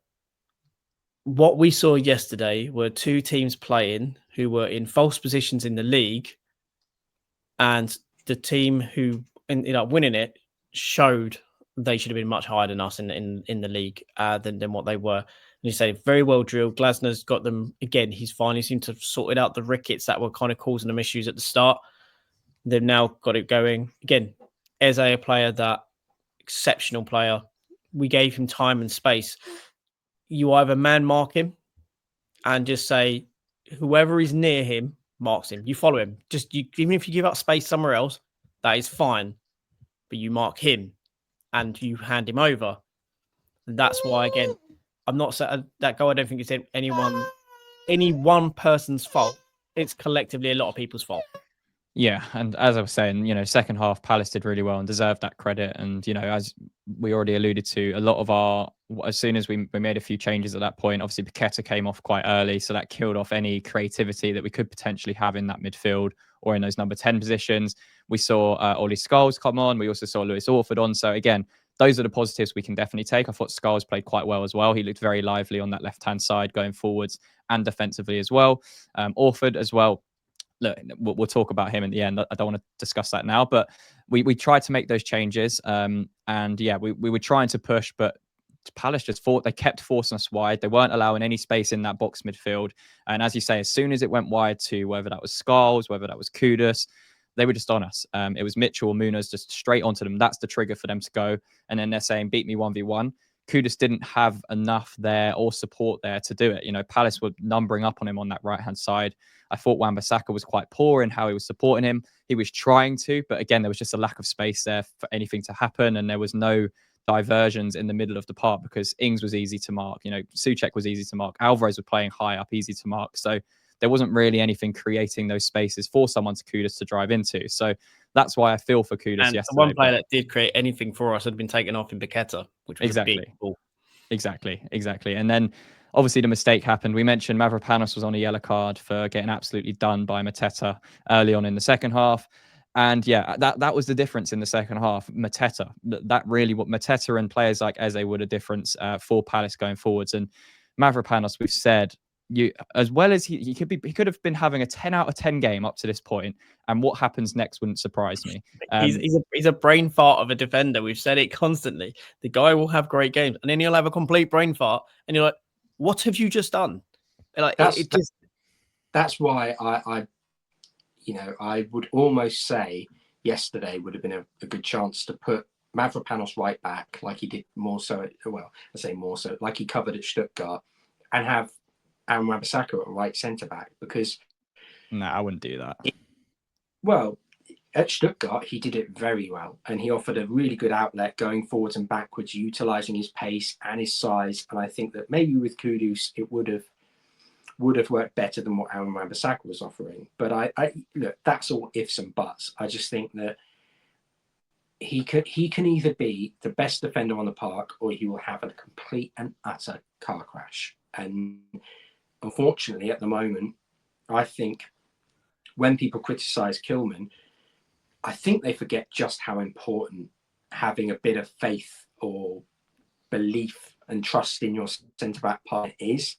what we saw yesterday were two teams playing who were in false positions in the league, and the team who ended up winning it showed they should have been much higher than us in the league than what they were. And you say very well drilled. Glasner's got them again. He's finally seemed to have sorted out the rickets that were kind of causing them issues at the start. They've now got it going again. Eze, a player that exceptional player. We gave him time and space. You either man mark him and just say whoever is near him marks him. You follow him. Even if you give up space somewhere else, that is fine. But you mark him and you hand him over. And that's why, again, I'm not saying that goal. I don't think it's any one person's fault. It's collectively a lot of people's fault. Yeah, and as I was saying, second half Palace did really well and deserved that credit. And as we already alluded to, a lot of as soon as we made a few changes at that point, obviously Paqueta came off quite early, so that killed off any creativity that we could potentially have in that midfield or in those number 10 positions. We saw Ollie Scholes come on. We also saw Lewis Orford on. So again, those are the positives we can definitely take. I thought Scholes played quite well as well. He looked very lively on that left-hand side going forwards and defensively as well. Orford as well. Look, we'll talk about him in the end. I don't want to discuss that now, but we tried to make those changes. And yeah, we were trying to push, but Palace just they kept forcing us wide. They weren't allowing any space in that box midfield. And as you say, as soon as it went wide to whether that was Scholes, whether that was Kudus, they were just on us. It was Mitchell or Munoz just straight onto them. That's the trigger for them to go. And then they're saying, beat me 1v1. Kudus didn't have enough there or support there to do it. Palace were numbering up on him on that right-hand side. I thought Wan-Bissaka was quite poor in how he was supporting him. He was trying to, but again, there was just a lack of space there for anything to happen. And there was no diversions in the middle of the park because Ings was easy to mark. Souček was easy to mark. Alvarez was playing high up, easy to mark. So there wasn't really anything creating those spaces for someone to Kudus to drive into. So that's why I feel for Kudus yesterday. And one player that did create anything for us had been taken off in Paqueta, which was a big ball. Exactly. And then obviously the mistake happened. We mentioned Mavropanos was on a yellow card for getting absolutely done by Mateta early on in the second half. And yeah, that was the difference in the second half. Mateta, that really what Mateta and players like Eze were the difference for Palace going forwards. And Mavropanos, we've said, you, as well as he could have been having a 10 out of 10 game up to this point, and what happens next wouldn't surprise me. He's a brain fart of a defender. We've said it constantly. The guy will have great games, and then he'll have a complete brain fart, and you're like, "What have you just done?" Like that's why I would almost say yesterday would have been a good chance to put Mavropanos right back, like he did like he covered at Stuttgart, and have Aaron Wan-Bissaka at right centre back, because no, I wouldn't do that. At Stuttgart, he did it very well, and he offered a really good outlet going forwards and backwards, utilising his pace and his size. And I think that maybe with Kudus, it would have worked better than what Aaron Wan-Bissaka was offering. But I look, that's all ifs and buts. I just think that he can either be the best defender on the park, or he will have a complete and utter car crash. And unfortunately, at the moment, I think when people criticise Kilman, I think they forget just how important having a bit of faith or belief and trust in your centre-back partner is.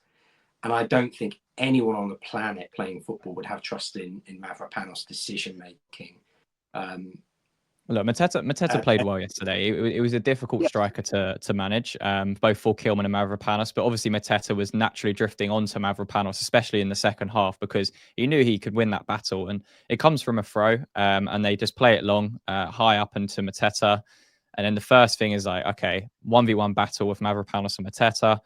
And I don't think anyone on the planet playing football would have trust in Mavropanos' decision-making. Look, Mateta played well yesterday. It was a difficult striker to manage, both for Kilman and Mavropanos. But obviously, Mateta was naturally drifting onto Mavropanos, especially in the second half, because he knew he could win that battle. And it comes from a throw, and they just play it long, high up into Mateta. And then the first thing is like, okay, 1v1 battle with Mavropanos and Mateta.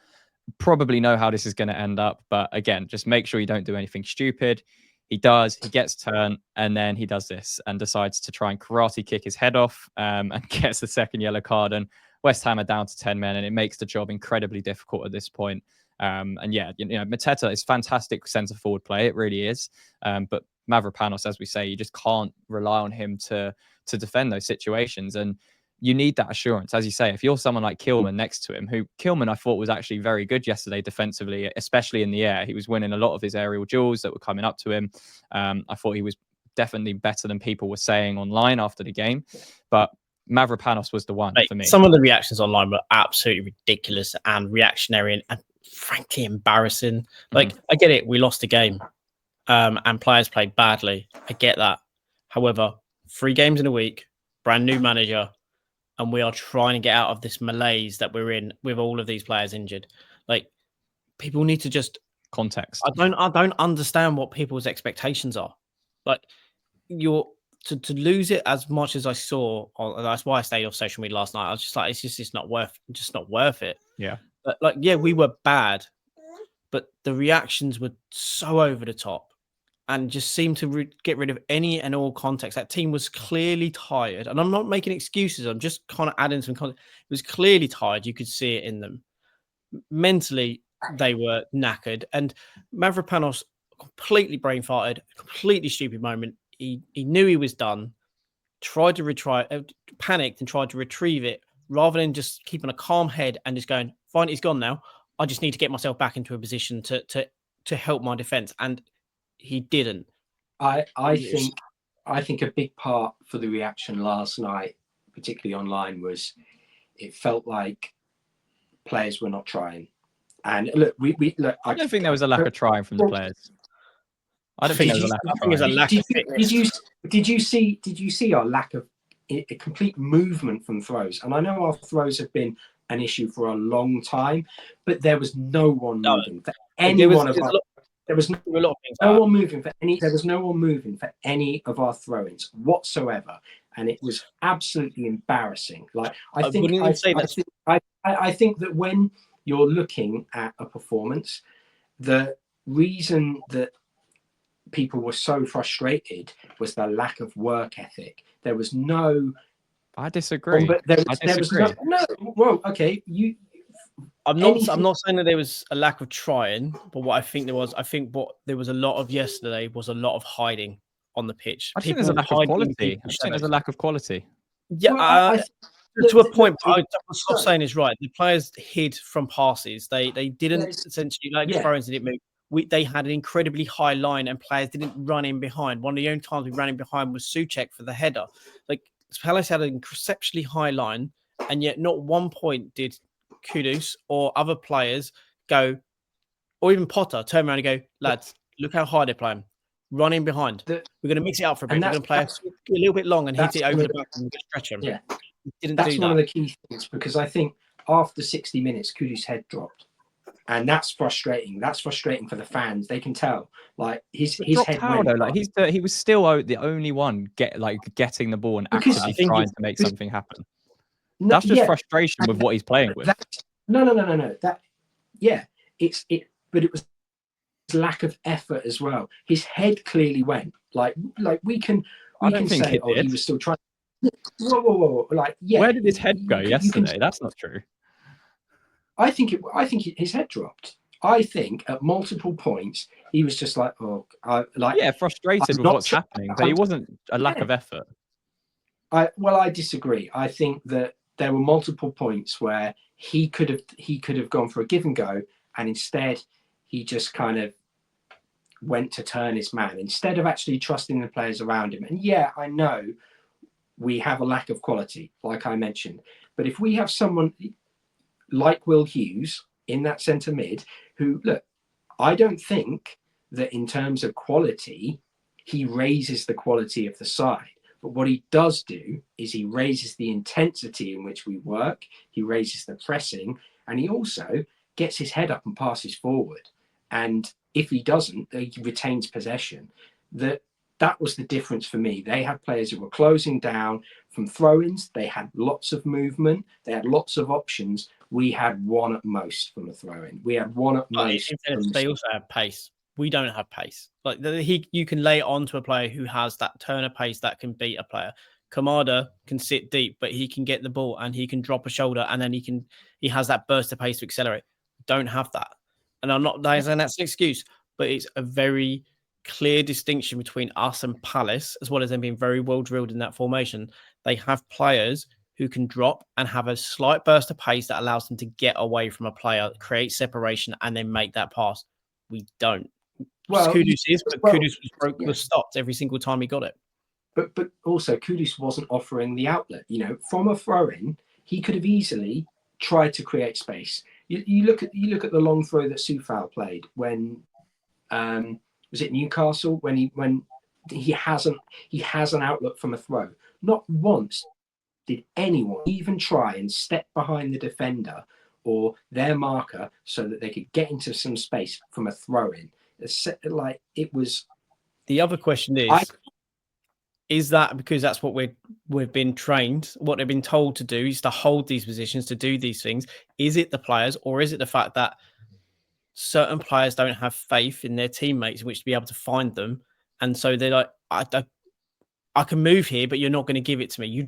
Probably know how this is going to end up. But again, just make sure you don't do anything stupid. He gets turned, and then he does this and decides to try and karate kick his head off, and gets the second yellow card. And West Ham are down to 10 men, and it makes the job incredibly difficult at this point. And yeah, Mateta is fantastic centre forward play. It really is. But Mavropanos, as we say, you just can't rely on him to defend those situations. And you need that assurance. As you say, if you're someone like Kilman next to him, who Kilman I thought was actually very good yesterday defensively, especially in the air. He was winning a lot of his aerial duels that were coming up to him. I thought he was definitely better than people were saying online after the game. But Mavropanos was the one for me. Some of the reactions online were absolutely ridiculous and reactionary and frankly embarrassing. Like, I get it. We lost a game and players played badly. I get that. However, 3 games in a week, brand new manager, and we are trying to get out of this malaise that we're in with all of these players injured. Like, people need to just context. I don't understand what people's expectations are. Like, to lose it as much as I saw. That's why I stayed off social media last night. I was just like, it's not worth it. Yeah. But like, yeah, we were bad, but the reactions were so over the top. And just seemed to get rid of any and all context. That team was clearly tired. And I'm not making excuses. I'm just kind of adding some context. It was clearly tired. You could see it in them. Mentally, they were knackered. And Mavropanos completely brain farted, completely stupid moment. He knew he was done, tried to panicked and tried to retrieve it, rather than just keeping a calm head and just going, fine, he's gone now. I just need to get myself back into a position to help my defense. And he didn't. I think a big part for the reaction last night, particularly online, was it felt like players were not trying. And look, I don't think there was a lack of trying from the players. I don't think there was a lack of trying. Did you see our lack of a complete movement from throws? And I know our throws have been an issue for a long time, but there was no one moving for any one of our. There was no one moving for any. There was no one moving for any of our throw-ins whatsoever, and it was absolutely embarrassing. Like I think that when you're looking at a performance, the reason that people were so frustrated was the lack of work ethic. There was no. I disagree. There was no. Well, okay, you. I'm not saying that there was a lack of trying, but what I think there was a lot of yesterday was a lot of hiding on the pitch. I think there's a lack of quality. I think there's a lack of quality. Yeah, to a point. What I'm saying is right. The players hid from passes. They didn't essentially throw-ins didn't move. They had an incredibly high line, and players didn't run in behind. One of the only times we ran in behind was Souček for the header. Like, Palace had an exceptionally high line, and yet not one point did Kudus or other players go, or even Potter turn around and go, lads, look how high they're playing. Run in behind. We're going to mix it up for a bit. We're going to play a little bit long and hit it over the back and stretch them. Yeah. Didn't that's do one that. of the key things, because I think after 60 minutes, Kudus' head dropped. And that's frustrating. That's frustrating for the fans. They can tell. Like his head how, went. though? Like he was still the only one getting the ball and actively trying to make something happen. That's just frustration with what he's playing with. No. But it was lack of effort as well. His head clearly went. Like we can say, he was still trying. Whoa. Like, yeah. Where did his head go yesterday? That's not true. I think his head dropped. I think at multiple points he was just like, frustrated with what's happening, but he wasn't a lack of effort. I disagree. I think that there were multiple points where he could have gone for a give and go, and instead he just kind of went to turn his man instead of actually trusting the players around him. And yeah, I know we have a lack of quality, like I mentioned, but if we have someone like Will Hughes in that centre mid, who, look, I don't think that in terms of quality, he raises the quality of the side. But what he does do is he raises the intensity in which we work, he raises the pressing, and he also gets his head up and passes forward. And if he doesn't, he retains possession. That was the difference for me. They had players who were closing down from throw-ins. They had lots of movement. They had lots of options. We had one at most from a throw-in. We had one at most. They also have pace. We don't have pace. Like you can lay it on to a player who has that turn of pace that can beat a player. Kamada can sit deep, but he can get the ball and he can drop a shoulder, and then he has that burst of pace to accelerate. Don't have that. And I'm not saying that's an excuse, but it's a very clear distinction between us and Palace, as well as them being very well drilled in that formation. They have players who can drop and have a slight burst of pace that allows them to get away from a player, create separation, and then make that pass. We don't. Well, Kudus was stopped every single time he got it. But also Kudus wasn't offering the outlet. From a throw-in, he could have easily tried to create space. You look at the long throw that Soufal played when was it Newcastle, when he has an outlet from a throw. Not once did anyone even try and step behind the defender or their marker so that they could get into some space from a throw-in. It was. The other question is that because that's what we've been trained, what they've been told to do is to hold these positions, to do these things. Is it the players, or is it the fact that certain players don't have faith in their teammates in which to be able to find them, and so they're like, I can move here, but you're not going to give it to me.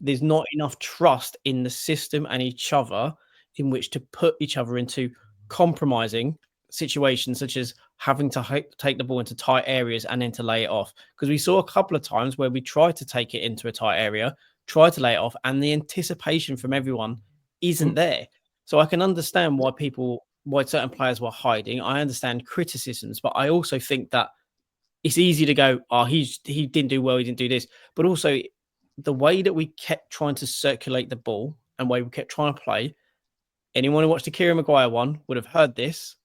There's not enough trust in the system and each other in which to put each other into compromising situations, such as having to take the ball into tight areas and then to lay it off. Because we saw a couple of times where we tried to take it into a tight area, tried to lay it off, and the anticipation from everyone isn't there. So I can understand why certain players were hiding. I understand criticisms, but I also think that it's easy to go, he didn't do well, he didn't do this. But also the way that we kept trying to circulate the ball and way we kept trying to play, anyone who watched the Kieran Maguire one would have heard this.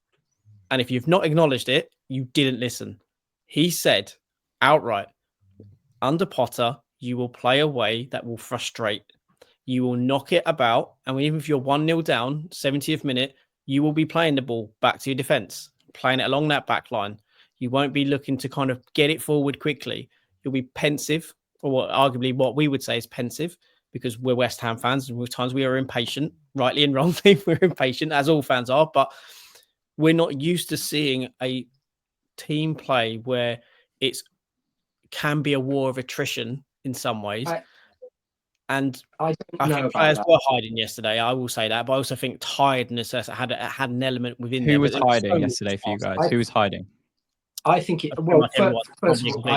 And if you've not acknowledged it, you didn't listen. He said outright, under Potter, you will play a way that will frustrate. You will knock it about. And even if you're 1-0 down, 70th minute, you will be playing the ball back to your defence, playing it along that back line. You won't be looking to kind of get it forward quickly. You'll be pensive, or arguably what we would say is pensive, because we're West Ham fans and at times we are impatient, rightly and wrongly. We're impatient, as all fans are, but we're not used to seeing a team play where it can be a war of attrition in some ways. I think players were hiding yesterday. I will say that, but I also think tiredness had an element within there. Who was hiding yesterday for you guys? Who was hiding? I think it. Well, first of all,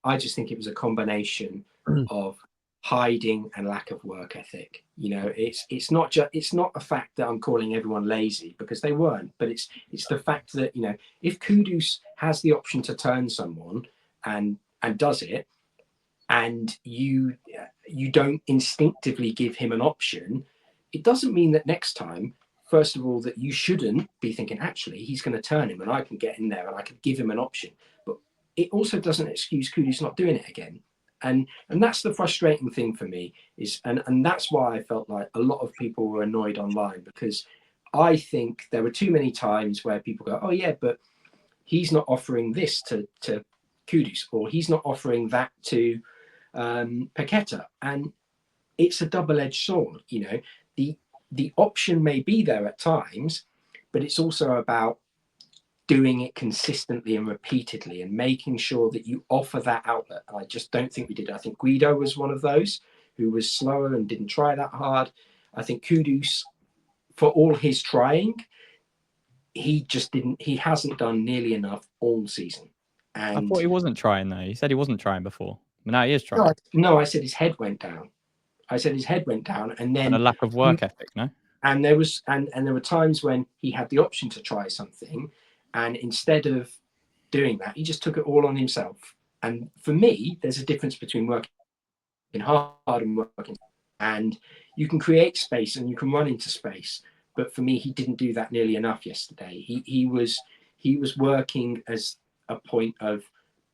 I just think it was a combination of hiding and lack of work ethic. It's not a fact that I'm calling everyone lazy, because they weren't, but it's the fact that if Kudus has the option to turn someone and does it, and you don't instinctively give him an option, it doesn't mean that next time first of all, that you shouldn't be thinking, actually, he's going to turn him and I can get in there and I can give him an option. But it also doesn't excuse Kudus not doing it again. And that's the frustrating thing for me is, and that's why I felt like a lot of people were annoyed online, because I think there were too many times where people go, oh yeah, but he's not offering this to Kudus, or he's not offering that to Paqueta. And it's a double-edged sword. You know, the option may be there at times, but it's also about doing it consistently and repeatedly and making sure that you offer that outlet. And I just don't think we did. I think Guido was one of those who was slower and didn't try that hard. I think Kudus, for all his trying, he hasn't done nearly enough all season. And I thought he wasn't trying though. He said he wasn't trying before. But now he is trying. No, I said his head went down. And then a lack of work ethic, no? And there were times when he had the option to try something, and instead of doing that, he just took it all on himself. And for me, there's a difference between working hard and working, and you can create space and you can run into space. But for me, he didn't do that nearly enough yesterday. He was working as a point of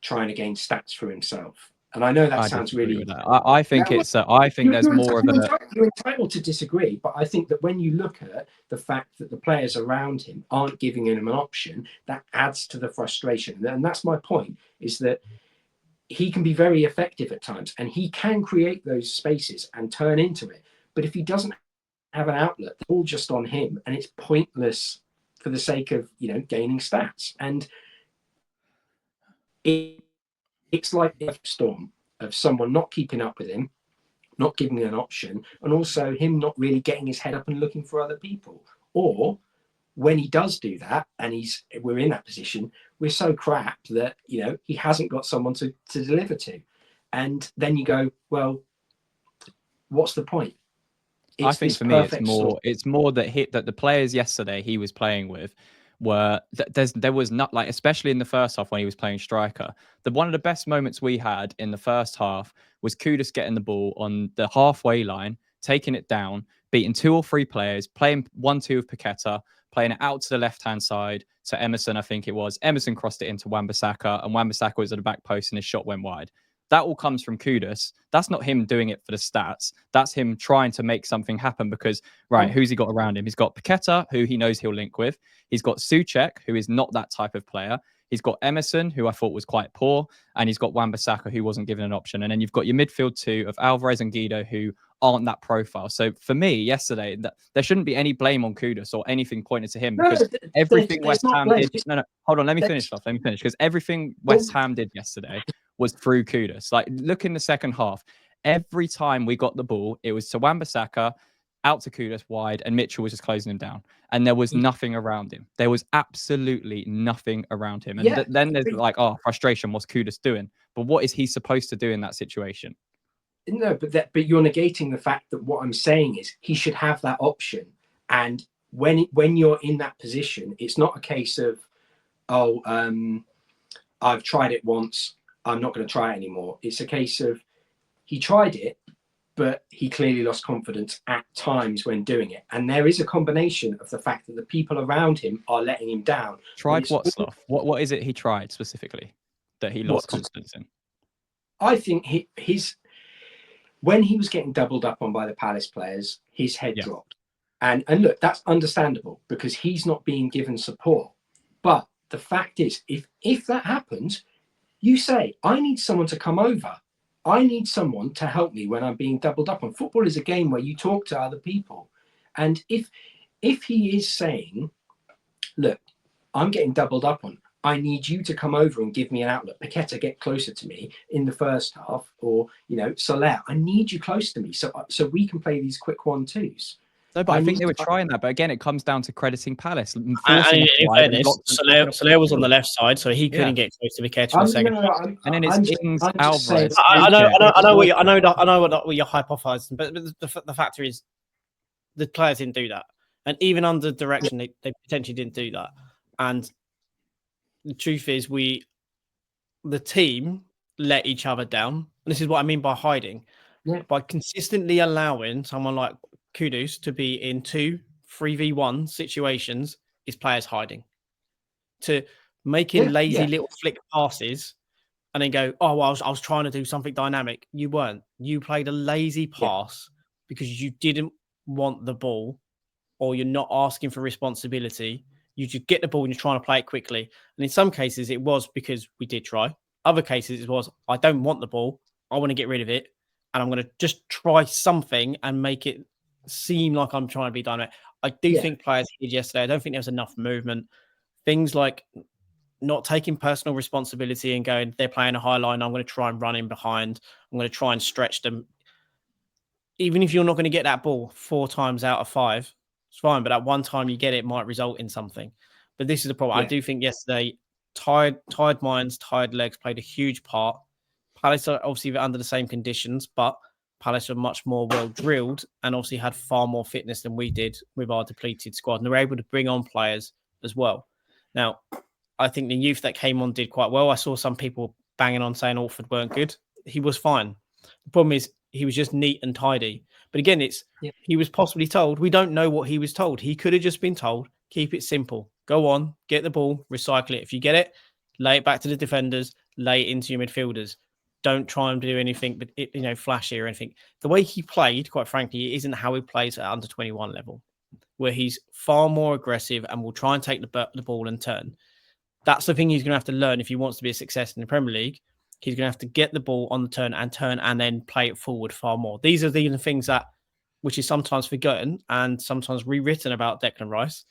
trying to gain stats for himself. And I know that sounds really. I think it's. I think there's more of a. You're entitled to disagree, but I think that when you look at the fact that the players around him aren't giving him an option, that adds to the frustration. And that's my point: is that he can be very effective at times, and he can create those spaces and turn into it. But if he doesn't have an outlet, they're all just on him, and it's pointless for the sake of gaining stats. And it's like a storm of someone not keeping up with him, not giving him an option, and also him not really getting his head up and looking for other people. Or when he does do that, and we're in that position, we're so crap that he hasn't got someone to deliver to, and then you go, well, what's the point? I think for me, it's more that the players yesterday he was playing with were there was not, like, especially in the first half when he was playing striker, one of the best moments we had in the first half was Kudus getting the ball on the halfway line, taking it down, beating 2 or 3 players, playing 1-2 with Paqueta, playing it out to the left-hand side to Emerson, I think it was. Emerson crossed it into Wan-Bissaka, and Wan-Bissaka was at the back post and his shot went wide. That all comes from Kudus. That's not him doing it for the stats. That's him trying to make something happen because, who's he got around him? He's got Paqueta, who he knows he'll link with. He's got Souček, who is not that type of player. He's got Emerson, who I thought was quite poor. And he's got Wan-Bissaka, who wasn't given an option. And then you've got your midfield 2 of Alvarez and Guido, who aren't that profile. So for me, yesterday, there shouldn't be any blame on Kudus or anything pointed to him because everything West Ham did... No, hold on, let me finish, because everything West Ham did yesterday was through Kudus. Like, look in the second half. Every time we got the ball, it was to Wan-Bissaka, out to Kudus wide, and Mitchell was just closing him down. And there was nothing around him. There was absolutely nothing around him. And then there's like, frustration. What's Kudus doing? But what is he supposed to do in that situation? No, but you're negating the fact that what I'm saying is he should have that option. And when you're in that position, it's not a case of, I've tried it once, I'm not going to try it anymore. It's a case of he tried it, but he clearly lost confidence at times when doing it. And there is a combination of the fact that the people around him are letting him down. Tried what stuff? What is it he tried specifically that he lost confidence in? I think when he was getting doubled up on by the Palace players, his head dropped. And look, that's understandable because he's not being given support. But the fact is, if that happens, you say, I need someone to come over. I need someone to help me when I'm being doubled up on. Football is a game where you talk to other people. And if he is saying, look, I'm getting doubled up on, I need you to come over and give me an outlet. Paqueta, get closer to me in the first half, or Soler, I need you close to me so we can play these quick 1-2s. No, but I think they were trying that. But again, it comes down to crediting Palace. In fairness, Soler was on the left side, so he couldn't get close to Paqueta in the second half. And then it's Ings, Alvarez. I know what you're hypothesizing, but the factor is the players didn't do that, and even under direction, they potentially didn't do that. And the truth is, the team let each other down. And this is what I mean by hiding. By consistently allowing someone like Kudus to be in 2, 3v1 situations is players hiding. To making lazy little flick passes and then go, oh, well, I was trying to do something dynamic. You weren't. You played a lazy pass because you didn't want the ball, or you're not asking for responsibility. You just get the ball and you're trying to play it quickly. And in some cases, it was because we did try. Other cases, it was, I don't want the ball. I want to get rid of it. And I'm going to just try something and make it seem like I'm trying to be dynamic. I do think players did yesterday. I don't think there was enough movement. Things like not taking personal responsibility and going, they're playing a high line, I'm going to try and run in behind. I'm going to try and stretch them. Even if you're not going to get that ball 4 times out of 5, it's fine. But at one time you get it might result in something. But this is the problem. I do think yesterday, tired minds, tired legs played a huge part. Palace are obviously under the same conditions, but Palace are much more well drilled and obviously had far more fitness than we did with our depleted squad. And they were able to bring on players as well. Now, I think the youth that came on did quite well. I saw some people banging on saying Orford weren't good. He was fine. The problem is he was just neat and tidy. But again, he was possibly told. We don't know what he was told. He could have just been told, keep it simple. Go on, get the ball, recycle it. If you get it, lay it back to the defenders, lay it into your midfielders. Don't try and do anything, but flashy or anything. The way he played, quite frankly, it isn't how he plays at under 21 level, where he's far more aggressive and will try and take the ball and turn. That's the thing he's going to have to learn if he wants to be a success in the Premier League. He's going to have to get the ball on the turn and then play it forward far more. These are the things which is sometimes forgotten and sometimes rewritten about Declan Rice,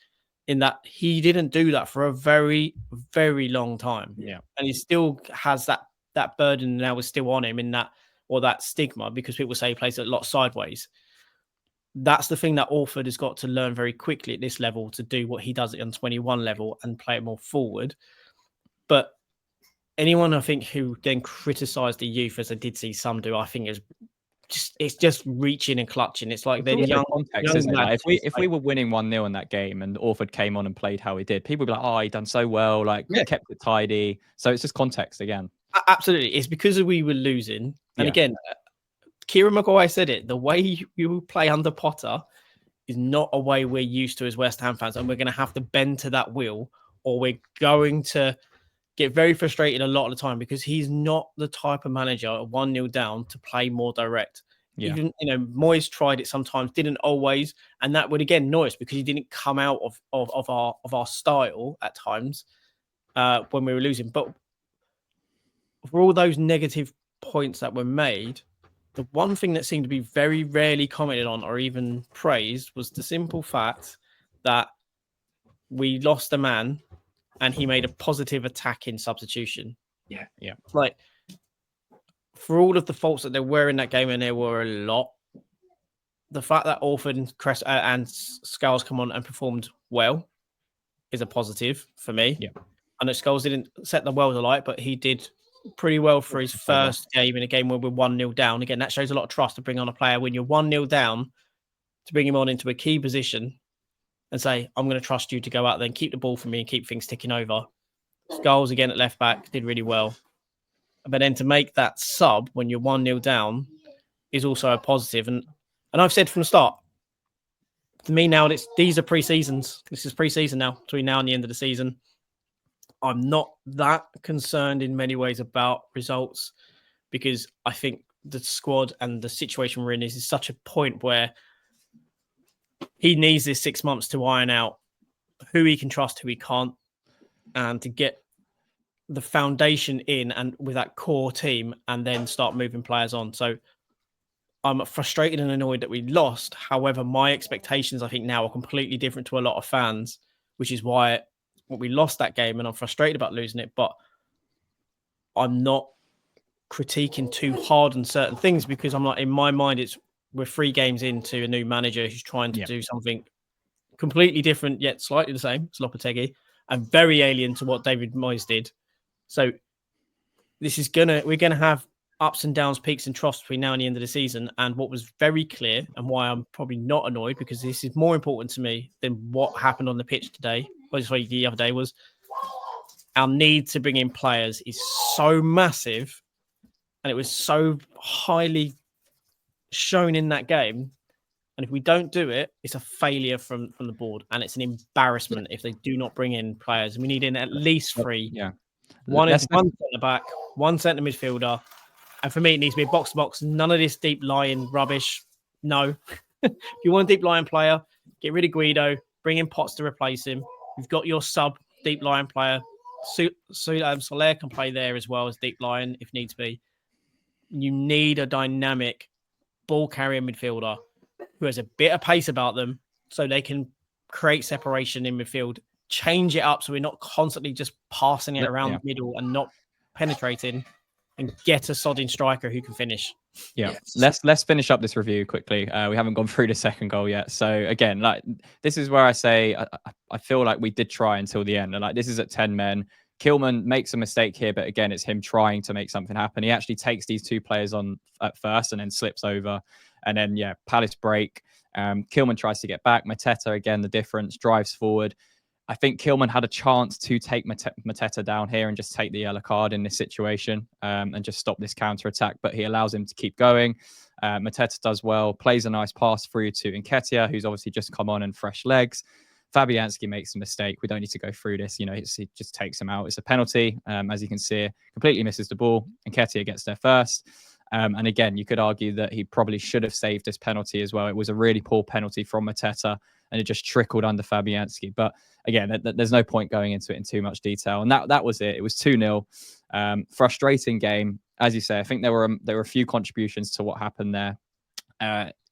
in that he didn't do that for a very, very long time. Yeah. And he still has that burden now is still on him that stigma, because people say he plays a lot sideways. That's the thing that Orford has got to learn very quickly at this level, to do what he does on 21 level and play it more forward. But anyone, I think, who then criticised the youth, as I did see some do, I think it's just reaching and clutching. It's like they're young context, isn't it? Like if we were winning 1-0 in that game and Orford came on and played how he did, people would be like, oh, he done so well, kept it tidy. So it's just context again. Absolutely. It's because we were losing. And again, Kieran Maguire said it, the way you play under Potter is not a way we're used to as West Ham fans. And we're going to have to bend to that will, or we're going to get very frustrated a lot of the time, because he's not the type of manager, 1-0 down, to play more direct. Yeah. Even, Moyes tried it sometimes, didn't always. And that would, again, annoy us, because he didn't come out of our style at times when we were losing. But for all those negative points that were made, the one thing that seemed to be very rarely commented on or even praised was the simple fact that we lost a man and he made a positive attack in substitution. Yeah. Like, for all of the faults that there were in that game, and there were a lot, the fact that Orford and Skulls come on and performed well is a positive for me. Yeah. I know Skulls didn't set the world alight, but he did pretty well for his first game, in a game where we're 1-0 down. Again, that shows a lot of trust to bring on a player when you're 1-0 down, to bring him on into a key position and say, I'm going to trust you to go out there and keep the ball for me and keep things ticking over. Skulls, again, at left back, did really well. But then to make that sub when you're 1-0 down is also a positive. And I've said from the start, to me now, these are pre-seasons. This is pre-season now, between now and the end of the season. I'm not that concerned in many ways about results, because I think the squad and the situation we're in is such a point where he needs this 6 months to iron out who he can trust, who he can't, and to get the foundation in and with that core team, and then start moving players on. So I'm frustrated and annoyed that we lost. However, my expectations, I think, now are completely different to a lot of fans, which is why we lost that game, and I'm frustrated about losing it. But I'm not critiquing too hard on certain things, because I'm not, in my mind, we're 3 games into a new manager who's trying to do something completely different, yet slightly the same. It's Lopetegui, and very alien to what David Moyes did. So this is we're gonna have ups and downs, peaks and troughs between now and the end of the season. And what was very clear, and why I'm probably not annoyed, because this is more important to me than what happened on the pitch today, the other day, was our need to bring in players is so massive, and it was so highly shown in that game, And if we don't do it, it's a failure from the board, and it's an embarrassment if they do not bring in players. We need in at least 3. Yeah. One Let's centre back, one centre midfielder, and for me it needs to be a box to box. None of this deep lying rubbish. No. If you want a deep lying player, get rid of Guido, bring in Potts to replace him. You've got your sub deep lying player. Soler can play there as well as deep lying if needs be. You need a dynamic ball carrier midfielder who has a bit of pace about them so they can create separation in midfield, change it up so we're not constantly just passing it around the middle and not penetrating, and get a sodding striker who can finish. Yeah, let's finish up this review quickly. We haven't gone through the second goal yet. So again, like this is where I say I feel like we did try until the end. And like this is at 10 men. Kilman makes a mistake here, but again, it's him trying to make something happen. He actually takes these 2 players on at first and then slips over. And then, Palace break. Kilman tries to get back. Mateta, again, the difference, drives forward. I think Kilman had a chance to take Mateta down here and just take the yellow card in this situation and just stop this counter-attack, but he allows him to keep going. Mateta does well, plays a nice pass through to Nketiah, who's obviously just come on and fresh legs. Fabianski makes a mistake. We don't need to go through this. He just takes him out. It's a penalty. As you can see, completely misses the ball. Nketiah gets there first. And again, you could argue that he probably should have saved this penalty as well. It was a really poor penalty from Mateta, and it just trickled under Fabianski. But again, there's no point going into it in too much detail. And that was it. It was 2-0. Frustrating game. As you say, I think there were a few contributions to what happened there.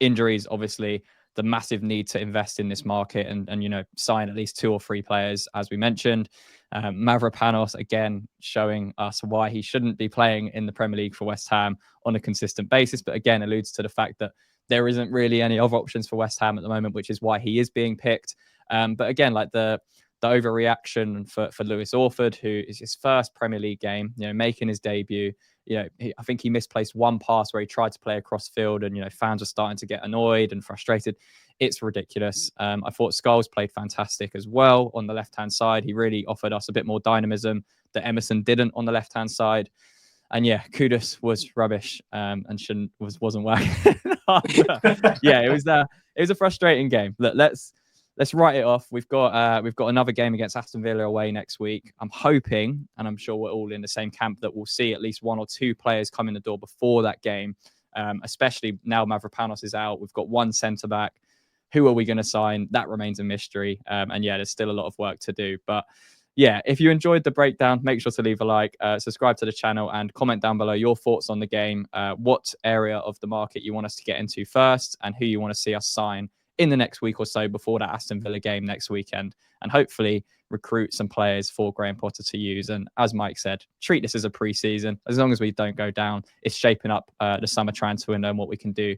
Injuries, obviously, the massive need to invest in this market and sign at least 2 or 3 players, as we mentioned. Mavropanos, again, showing us why he shouldn't be playing in the Premier League for West Ham on a consistent basis. But again, alludes to the fact that there isn't really any other options for West Ham at the moment, which is why he is being picked. But again, like the overreaction for Lewis Orford, who is his first Premier League game, making his debut. I think he misplaced one pass where he tried to play across field, and fans are starting to get annoyed and frustrated. It's ridiculous. I thought Scholes played fantastic as well on the left-hand side. He really offered us a bit more dynamism that Emerson didn't on the left-hand side. And Kudus was rubbish and wasn't working. It was a frustrating game. Let's write it off. We've got another game against Aston Villa away next week. I'm hoping, and I'm sure we're all in the same camp, that we'll see at least 1 or 2 players come in the door before that game. Especially now Mavropanos is out. We've got 1 centre back. Who are we going to sign? That remains a mystery. There's still a lot of work to do. But if you enjoyed the breakdown, make sure to leave a like, subscribe to the channel, and comment down below your thoughts on the game. What area of the market you want us to get into first, and who you want to see us sign in the next week or so before that Aston Villa game next weekend, and hopefully recruit some players for Graham Potter to use. And as Mike said, treat this as a pre-season. As long as we don't go down, it's shaping up the summer transfer window and what we can do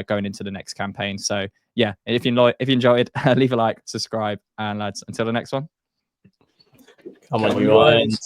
going into the next campaign. So if you enjoyed, leave a like, subscribe, and lads, until the next one. Come on, you guys.